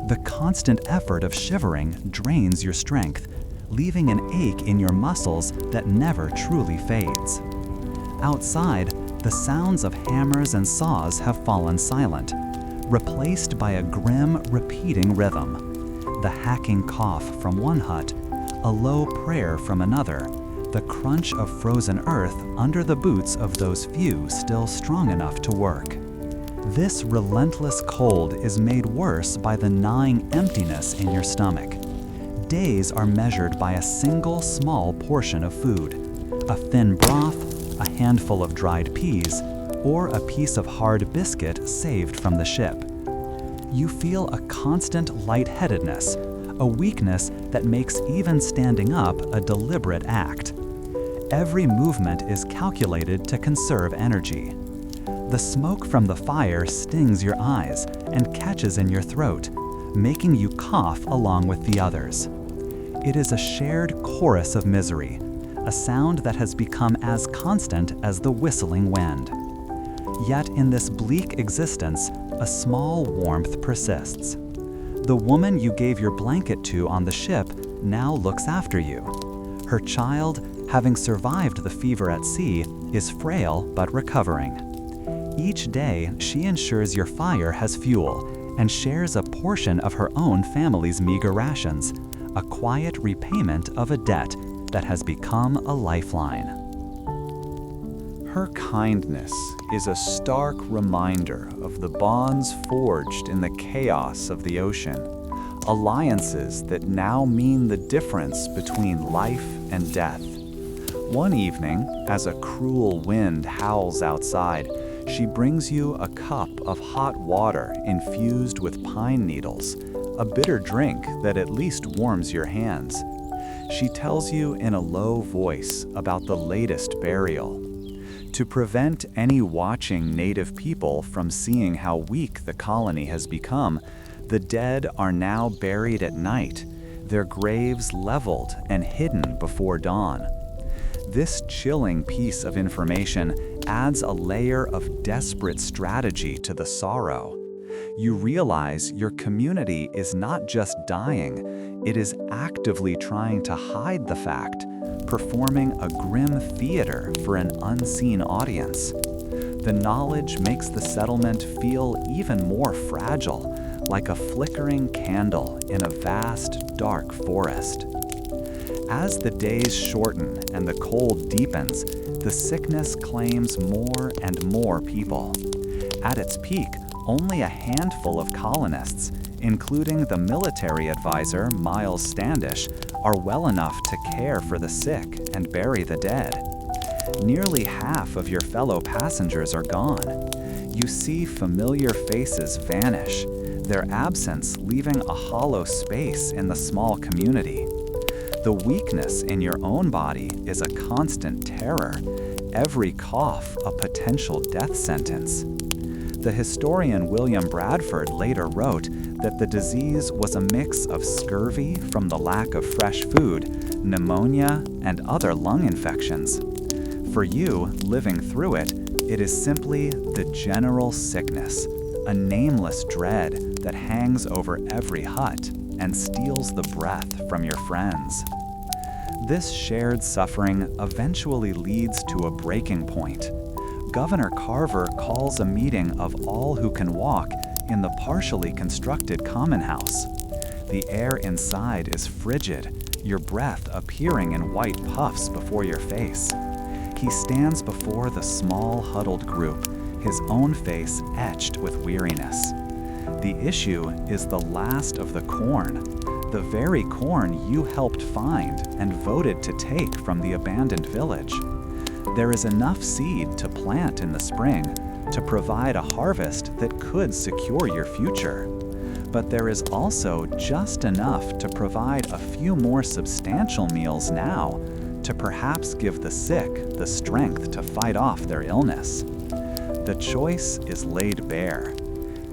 The constant effort of shivering drains your strength, leaving an ache in your muscles that never truly fades. Outside, the sounds of hammers and saws have fallen silent, replaced by a grim, repeating rhythm. The hacking cough from one hut, a low prayer from another, the crunch of frozen earth under the boots of those few still strong enough to work. This relentless cold is made worse by the gnawing emptiness in your stomach. Days are measured by a single small portion of food, a thin broth, a handful of dried peas, or a piece of hard biscuit saved from the ship. You feel a constant lightheadedness, a weakness that makes even standing up a deliberate act. Every movement is calculated to conserve energy. The smoke from the fire stings your eyes and catches in your throat, making you cough along with the others. It is a shared chorus of misery, a sound that has become as constant as the whistling wind. Yet in this bleak existence, a small warmth persists. The woman you gave your blanket to on the ship now looks after you. Her child, having survived the fever at sea, is frail but recovering. Each day, she ensures your fire has fuel and shares a portion of her own family's meager rations, a quiet repayment of a debt that has become a lifeline. Her kindness is a stark reminder of the bonds forged in the chaos of the ocean, alliances that now mean the difference between life and death. One evening, as a cruel wind howls outside, she brings you a cup of hot water infused with pine needles, a bitter drink that at least warms your hands. She tells you in a low voice about the latest burial. To prevent any watching native people from seeing how weak the colony has become, the dead are now buried at night, their graves leveled and hidden before dawn. This chilling piece of information adds a layer of desperate strategy to the sorrow. You realize your community is not just dying, it is actively trying to hide the fact, performing a grim theater for an unseen audience. The knowledge makes the settlement feel even more fragile, like a flickering candle in a vast, dark forest. As the days shorten and the cold deepens, the sickness claims more and more people. At its peak, only a handful of colonists, including the military advisor Miles Standish, are well enough to care for the sick and bury the dead. Nearly half of your fellow passengers are gone. You see familiar faces vanish, their absence leaving a hollow space in the small community. The weakness in your own body is a constant terror, every cough a potential death sentence. The historian William Bradford later wrote that the disease was a mix of scurvy from the lack of fresh food, pneumonia, and other lung infections. For you, living through it, it is simply the general sickness, a nameless dread that hangs over every hut and steals the breath from your friends. This shared suffering eventually leads to a breaking point. Governor Carver calls a meeting of all who can walk in the partially constructed common house. The air inside is frigid, your breath appearing in white puffs before your face. He stands before the small huddled group, his own face etched with weariness. The issue is the last of the corn, the very corn you helped find and voted to take from the abandoned village. There is enough seed to plant in the spring to provide a harvest that could secure your future. But there is also just enough to provide a few more substantial meals now to perhaps give the sick the strength to fight off their illness. The choice is laid bare.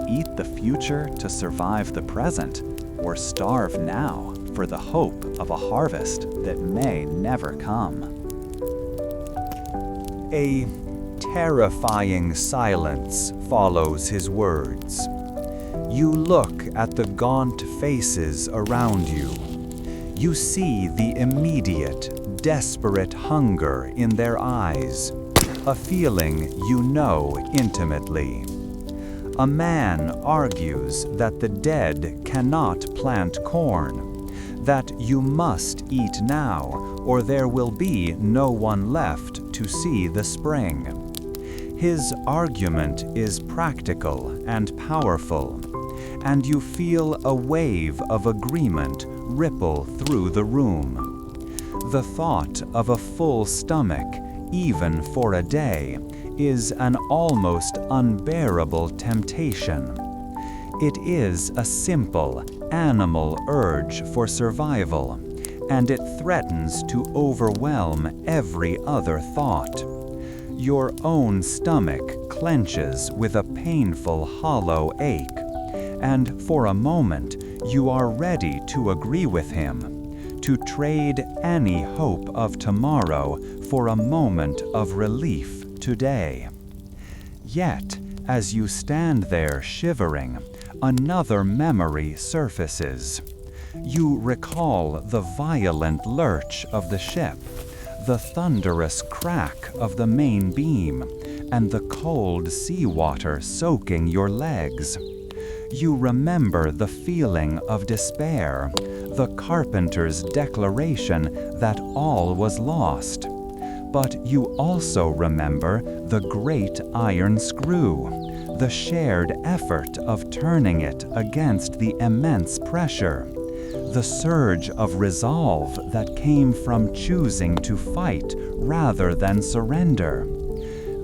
Eat the future to survive the present, or starve now for the hope of a harvest that may never come. A terrifying silence follows his words. You look at the gaunt faces around you. You see the immediate, desperate hunger in their eyes, a feeling you know intimately. A man argues that the dead cannot plant corn, that you must eat now, or there will be no one left to see the spring. His argument is practical and powerful, and you feel a wave of agreement ripple through the room. The thought of a full stomach, even for a day, is an almost unbearable temptation. It is a simple, animal urge for survival, and it threatens to overwhelm every other thought. Your own stomach clenches with a painful hollow ache, and for a moment you are ready to agree with him, to trade any hope of tomorrow for a moment of relief today. Yet, as you stand there shivering, another memory surfaces. You recall the violent lurch of the ship, the thunderous crack of the main beam, and the cold seawater soaking your legs. You remember the feeling of despair, the carpenter's declaration that all was lost. But you also remember the great iron screw, the shared effort of turning it against the immense pressure, the surge of resolve that came from choosing to fight rather than surrender.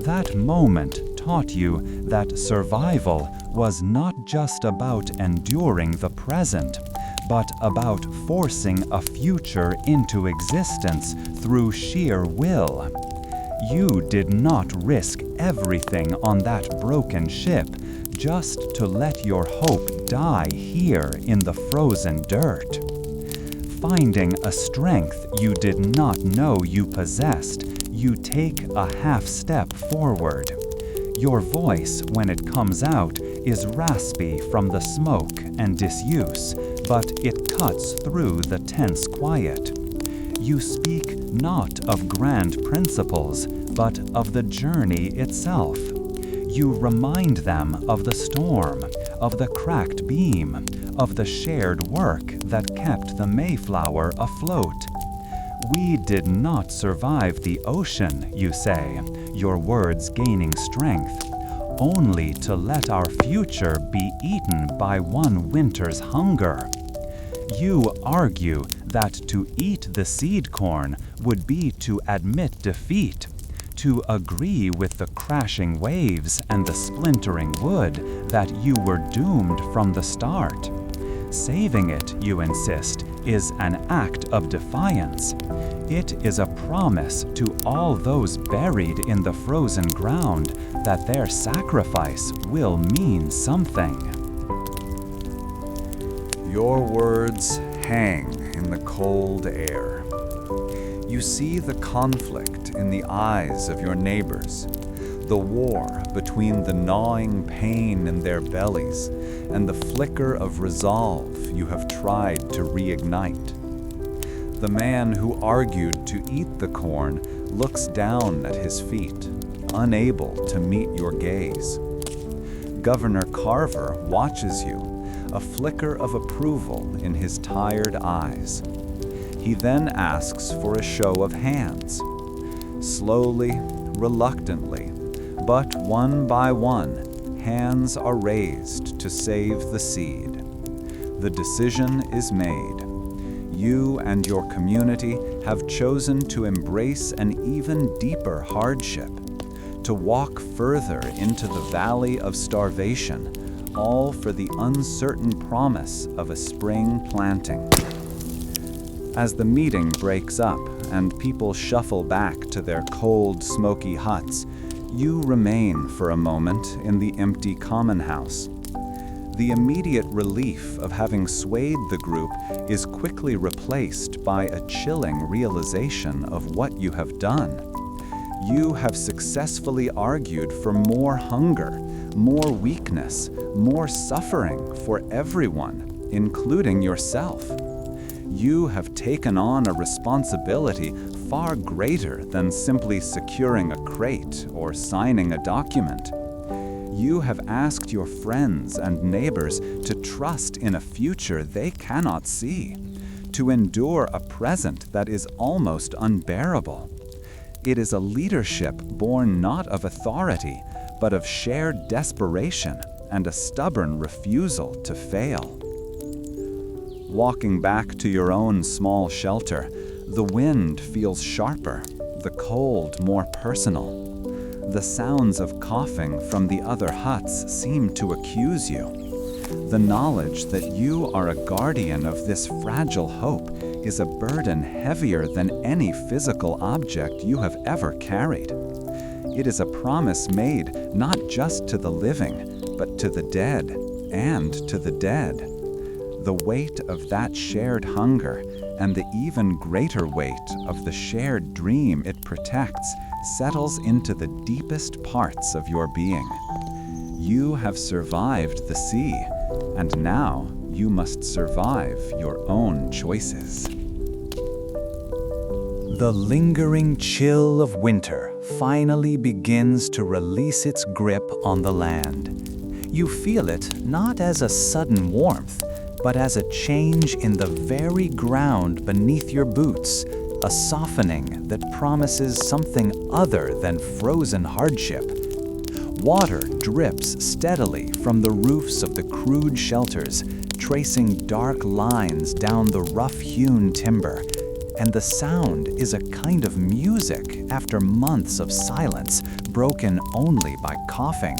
That moment taught you that survival was not just about enduring the present, but about forcing a future into existence through sheer will. You did not risk everything on that broken ship just to let your hope die here in the frozen dirt. Finding a strength you did not know you possessed, you take a half step forward. Your voice, when it comes out, is raspy from the smoke and disuse, but it cuts through the tense quiet. You speak not of grand principles, but of the journey itself. You remind them of the storm, of the cracked beam, of the shared work that kept the Mayflower afloat. We did not survive the ocean, you say, your words gaining strength, only to let our future be eaten by one winter's hunger. You argue that to eat the seed corn would be to admit defeat, to agree with the crashing waves and the splintering wood that you were doomed from the start. Saving it, you insist, is an act of defiance. It is a promise to all those buried in the frozen ground that their sacrifice will mean something. Your words hang in the cold air. You see the conflict in the eyes of your neighbors, the war between the gnawing pain in their bellies and the flicker of resolve you have tried to reignite. The man who argued to eat the corn looks down at his feet, unable to meet your gaze. Governor Carver watches you, a flicker of approval in his tired eyes. He then asks for a show of hands. Slowly, reluctantly, but one by one, hands are raised to save the seed. The decision is made. You and your community have chosen to embrace an even deeper hardship, to walk further into the valley of starvation, all for the uncertain promise of a spring planting. As the meeting breaks up and people shuffle back to their cold, smoky huts, you remain for a moment in the empty common house. The immediate relief of having swayed the group is quickly replaced by a chilling realization of what you have done. You have successfully argued for more hunger, more weakness, more suffering for everyone, including yourself. You have taken on a responsibility far greater than simply securing a crate or signing a document. You have asked your friends and neighbors to trust in a future they cannot see, to endure a present that is almost unbearable. It is a leadership born not of authority, but of shared desperation and a stubborn refusal to fail. Walking back to your own small shelter, the wind feels sharper, the cold more personal. The sounds of coughing from the other huts seem to accuse you. The knowledge that you are a guardian of this fragile hope is a burden heavier than any physical object you have ever carried. It is a promise made not just to the living, but to the dead and to the dead. The weight of that shared hunger and the even greater weight of the shared dream it protects settles into the deepest parts of your being. You have survived the sea, and now you must survive your own choices. The lingering chill of winter finally begins to release its grip on the land. You feel it not as a sudden warmth, but as a change in the very ground beneath your boots, a softening that promises something other than frozen hardship. Water drips steadily from the roofs of the crude shelters, tracing dark lines down the rough-hewn timber, and the sound is a kind of music after months of silence, broken only by coughing.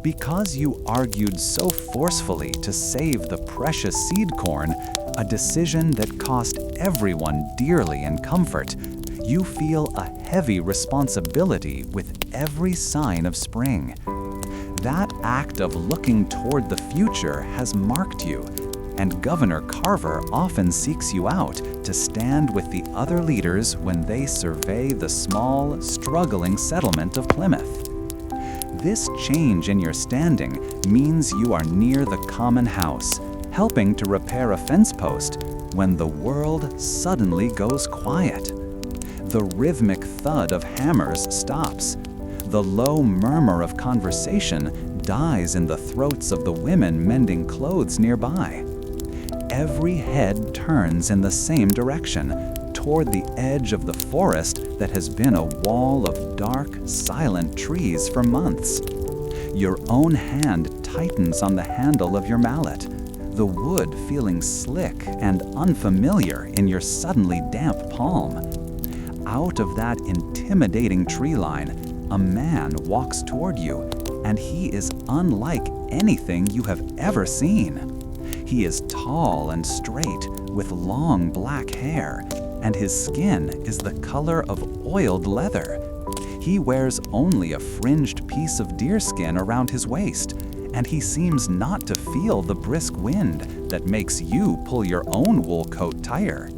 Because you argued so forcefully to save the precious seed corn, a decision that cost everyone dearly in comfort, you feel a heavy responsibility with every sign of spring. That act of looking toward the future has marked you, and Governor Carver often seeks you out to stand with the other leaders when they survey the small, struggling settlement of Plymouth. This change in your standing means you are near the common house, helping to repair a fence post when the world suddenly goes quiet. The rhythmic thud of hammers stops. The low murmur of conversation dies in the throats of the women mending clothes nearby. Every head turns in the same direction, toward the edge of the forest that has been a wall of dark, silent trees for months. Your own hand tightens on the handle of your mallet, the wood feeling slick and unfamiliar in your suddenly damp palm. Out of that intimidating tree line, a man walks toward you, and he is unlike anything you have ever seen. He is tall and straight, with long black hair, and his skin is the color of oiled leather. He wears only a fringed piece of deerskin around his waist, and he seems not to feel the brisk wind that makes you pull your own wool coat tighter.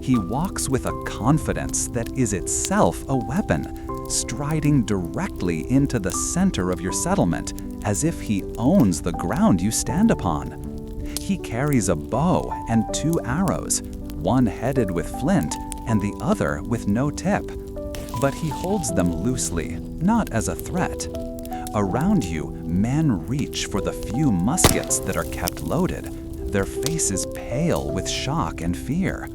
He walks with a confidence that is itself a weapon, striding directly into the center of your settlement, as if he owns the ground you stand upon. He carries a bow and 2 arrows, one headed with flint and the other with no tip. But he holds them loosely, not as a threat. Around you, men reach for the few muskets that are kept loaded, their faces pale with shock and fear.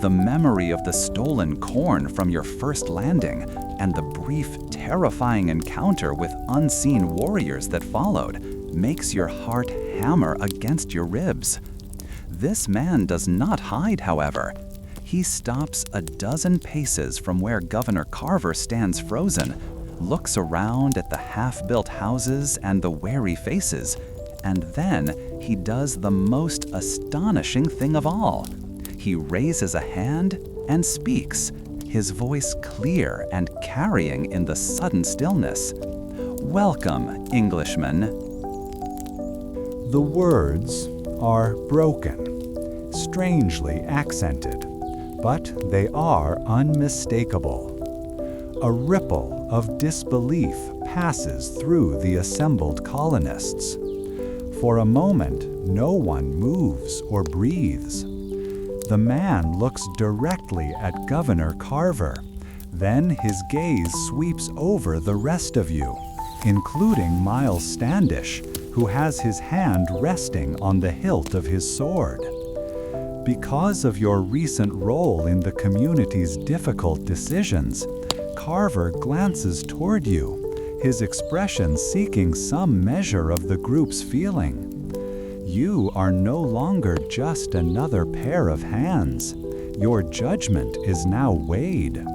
The memory of the stolen corn from your first landing and the brief, terrifying encounter with unseen warriors that followed makes your heart hammer against your ribs. This man does not hide, however. He stops a dozen paces from where Governor Carver stands frozen, looks around at the half-built houses and the wary faces, and then he does the most astonishing thing of all. He raises a hand and speaks, his voice clear and carrying in the sudden stillness. "Welcome, Englishman." The words are broken, strangely accented, but they are unmistakable. A ripple of disbelief passes through the assembled colonists. For a moment, no one moves or breathes. The man looks directly at Governor Carver. Then his gaze sweeps over the rest of you, including Miles Standish, who has his hand resting on the hilt of his sword. Because of your recent role in the community's difficult decisions, Carver glances toward you, his expression seeking some measure of the group's feeling. You are no longer just another pair of hands. Your judgment is now weighed.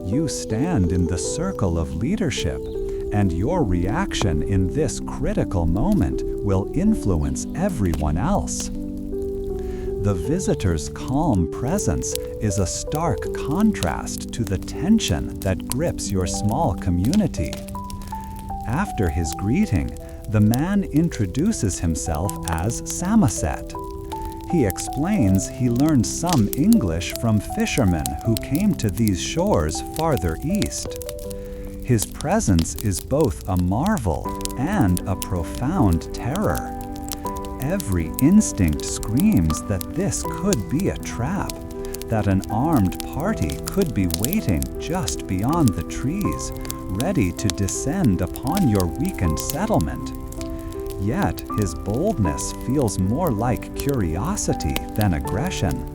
You stand in the circle of leadership, and your reaction in this critical moment will influence everyone else. The visitor's calm presence is a stark contrast to the tension that grips your small community. After his greeting, the man introduces himself as Samoset. He explains he learned some English from fishermen who came to these shores farther east. His presence is both a marvel and a profound terror. Every instinct screams that this could be a trap, that an armed party could be waiting just beyond the trees, ready to descend upon your weakened settlement. Yet his boldness feels more like curiosity than aggression.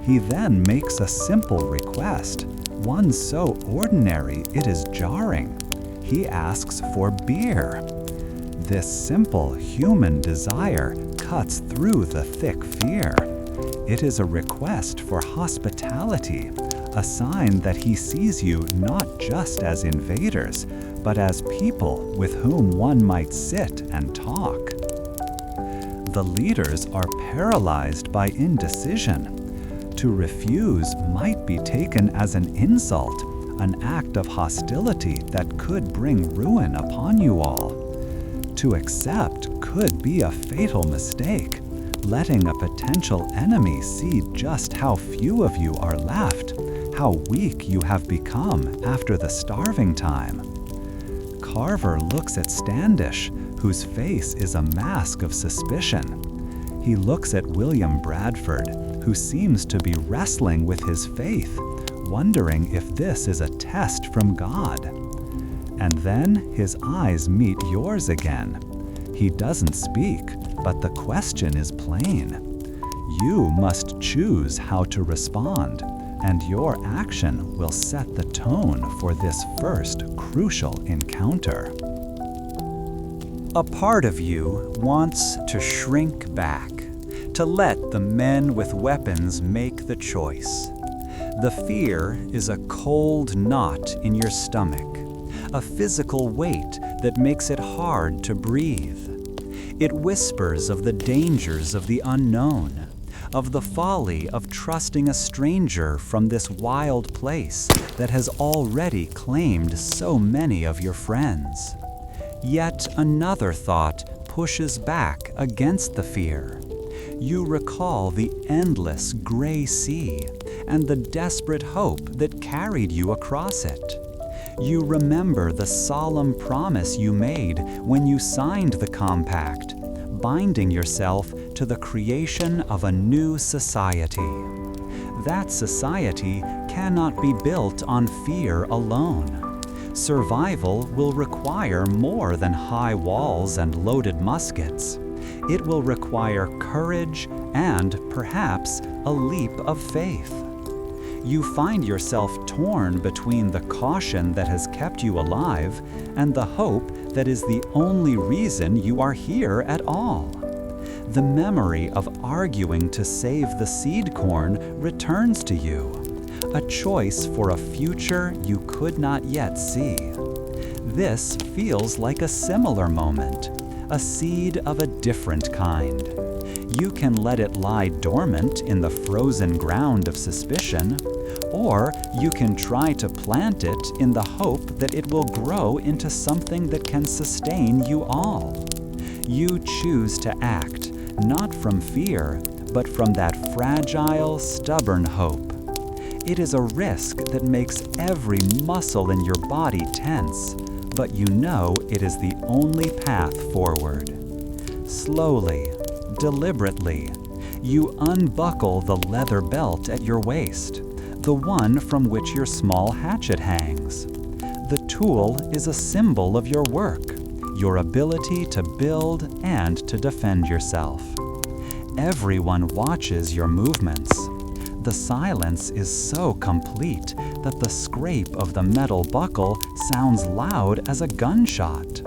He then makes a simple request, one so ordinary it is jarring. He asks for beer. This simple human desire cuts through the thick fear. It is a request for hospitality, a sign that he sees you not just as invaders, but as people with whom one might sit and talk. The leaders are paralyzed by indecision. To refuse might be taken as an insult, an act of hostility that could bring ruin upon you all. To accept could be a fatal mistake, letting a potential enemy see just how few of you are left, how weak you have become after the starving time. Carver looks at Standish, whose face is a mask of suspicion. He looks at William Bradford, who seems to be wrestling with his faith, wondering if this is a test from God. And then his eyes meet yours again. He doesn't speak, but the question is plain. You must choose how to respond, and your action will set the tone for this first crucial encounter. A part of you wants to shrink back, to let the men with weapons make the choice. The fear is a cold knot in your stomach, a physical weight that makes it hard to breathe. It whispers of the dangers of the unknown, of the folly of trusting a stranger from this wild place that has already claimed so many of your friends. Yet another thought pushes back against the fear. You recall the endless gray sea and the desperate hope that carried you across it. You remember the solemn promise you made when you signed the compact, binding yourself to the creation of a new society. That society cannot be built on fear alone. Survival will require more than high walls and loaded muskets. It will require courage and, perhaps, a leap of faith. You find yourself torn between the caution that has kept you alive and the hope that is the only reason you are here at all. The memory of arguing to save the seed corn returns to you, a choice for a future you could not yet see. This feels like a similar moment, a seed of a different kind. You can let it lie dormant in the frozen ground of suspicion, or you can try to plant it in the hope that it will grow into something that can sustain you all. You choose to act, not from fear, but from that fragile, stubborn hope. It is a risk that makes every muscle in your body tense, but you know it is the only path forward. Slowly, deliberately, you unbuckle the leather belt at your waist, the one from which your small hatchet hangs. The tool is a symbol of your work, your ability to build and to defend yourself. Everyone watches your movements. The silence is so complete that the scrape of the metal buckle sounds loud as a gunshot.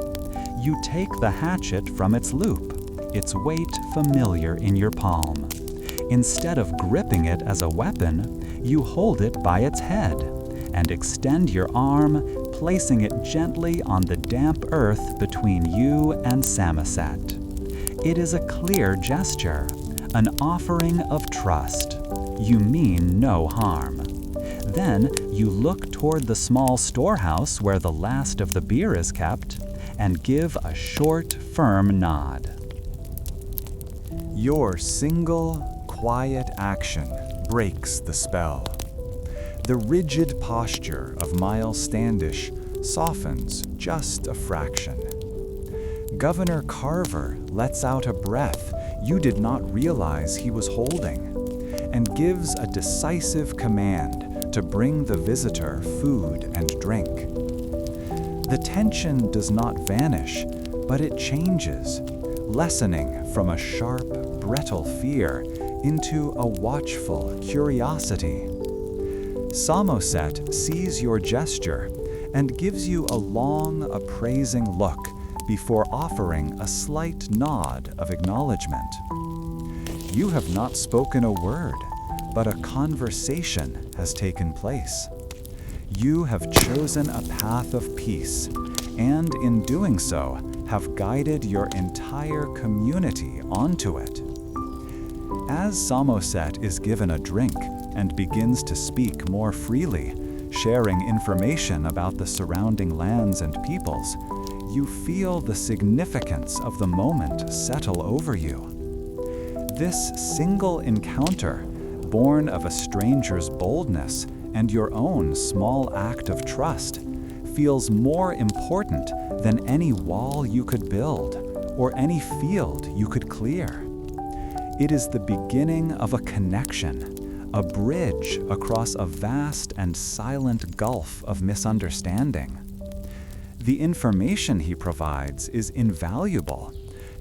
You take the hatchet from its loop, its weight familiar in your palm. Instead of gripping it as a weapon, you hold it by its head and extend your arm, placing it gently on the damp earth between you and Samoset. It is a clear gesture, an offering of trust. You mean no harm. Then you look toward the small storehouse where the last of the beer is kept and give a short, firm nod. Your single, quiet action breaks the spell. The rigid posture of Miles Standish softens just a fraction. Governor Carver lets out a breath you did not realize he was holding and gives a decisive command to bring the visitor food and drink. The tension does not vanish, but it changes, lessening from a sharp, brittle fear into a watchful curiosity. Samoset sees your gesture and gives you a long, appraising look before offering a slight nod of acknowledgement. You have not spoken a word, but a conversation has taken place. You have chosen a path of peace, and in doing so, have guided your entire community onto it. As Samoset is given a drink and begins to speak more freely, sharing information about the surrounding lands and peoples, you feel the significance of the moment settle over you. This single encounter, born of a stranger's boldness and your own small act of trust, feels more important than any wall you could build or any field you could clear. It is the beginning of a connection, a bridge across a vast and silent gulf of misunderstanding. The information he provides is invaluable,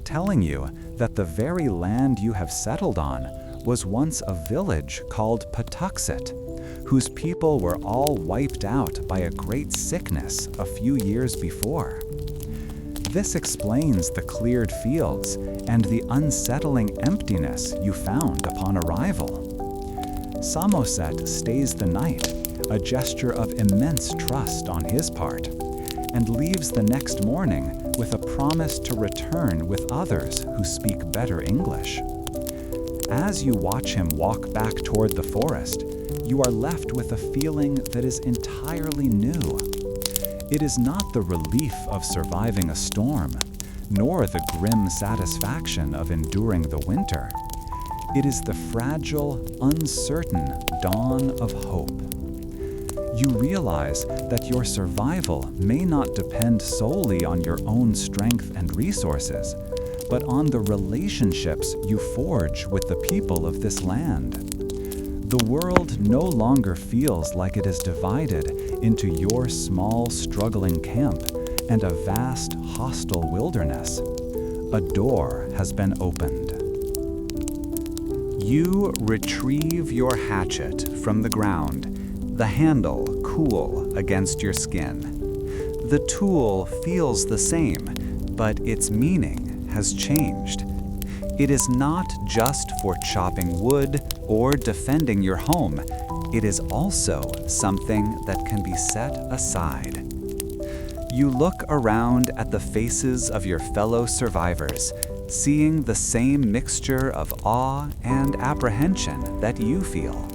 telling you that the very land you have settled on was once a village called Patuxet, whose people were all wiped out by a great sickness a few years before. This explains the cleared fields and the unsettling emptiness you found upon arrival. Samoset stays the night, a gesture of immense trust on his part, and leaves the next morning with a promise to return with others who speak better English. As you watch him walk back toward the forest, you are left with a feeling that is entirely new. It is not the relief of surviving a storm, nor the grim satisfaction of enduring the winter. It is the fragile, uncertain dawn of hope. You realize that your survival may not depend solely on your own strength and resources, but on the relationships you forge with the people of this land. The world no longer feels like it is divided into your small, struggling camp and a vast, hostile wilderness. A door has been opened. You retrieve your hatchet from the ground, the handle cool against your skin. The tool feels the same, but its meaning has changed. It is not just for chopping wood or defending your home. It is also something that can be set aside. You look around at the faces of your fellow survivors, seeing the same mixture of awe and apprehension that you feel.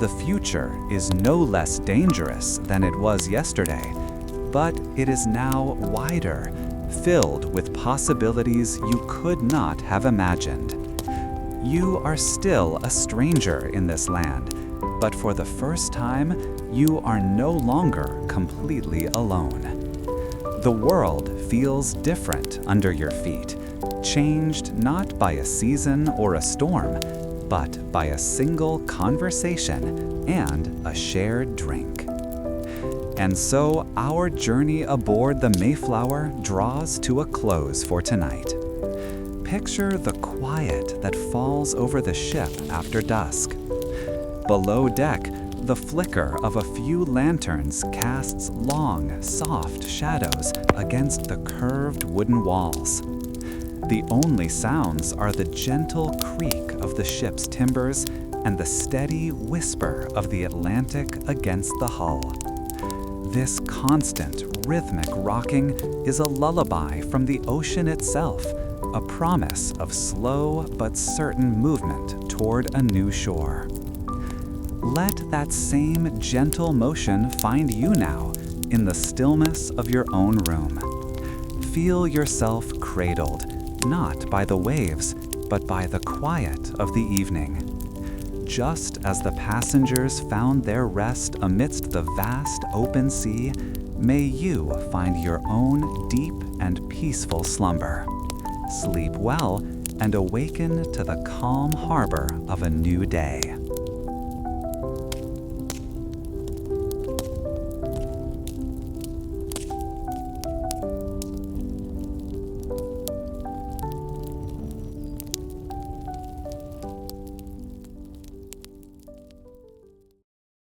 The future is no less dangerous than it was yesterday, but it is now wider, filled with possibilities you could not have imagined. You are still a stranger in this land, but for the first time, you are no longer completely alone. The world feels different under your feet, changed not by a season or a storm, but by a single conversation and a shared drink. And so our journey aboard the Mayflower draws to a close for tonight. Picture the quiet that falls over the ship after dusk. Below deck, the flicker of a few lanterns casts long, soft shadows against the curved wooden walls. The only sounds are the gentle creak of the ship's timbers and the steady whisper of the Atlantic against the hull. This constant, rhythmic rocking is a lullaby from the ocean itself, a promise of slow but certain movement toward a new shore. Let that same gentle motion find you now in the stillness of your own room. Feel yourself cradled, not by the waves, but by the quiet of the evening. Just as the passengers found their rest amidst the vast open sea, may you find your own deep and peaceful slumber. Sleep well and awaken to the calm harbor of a new day.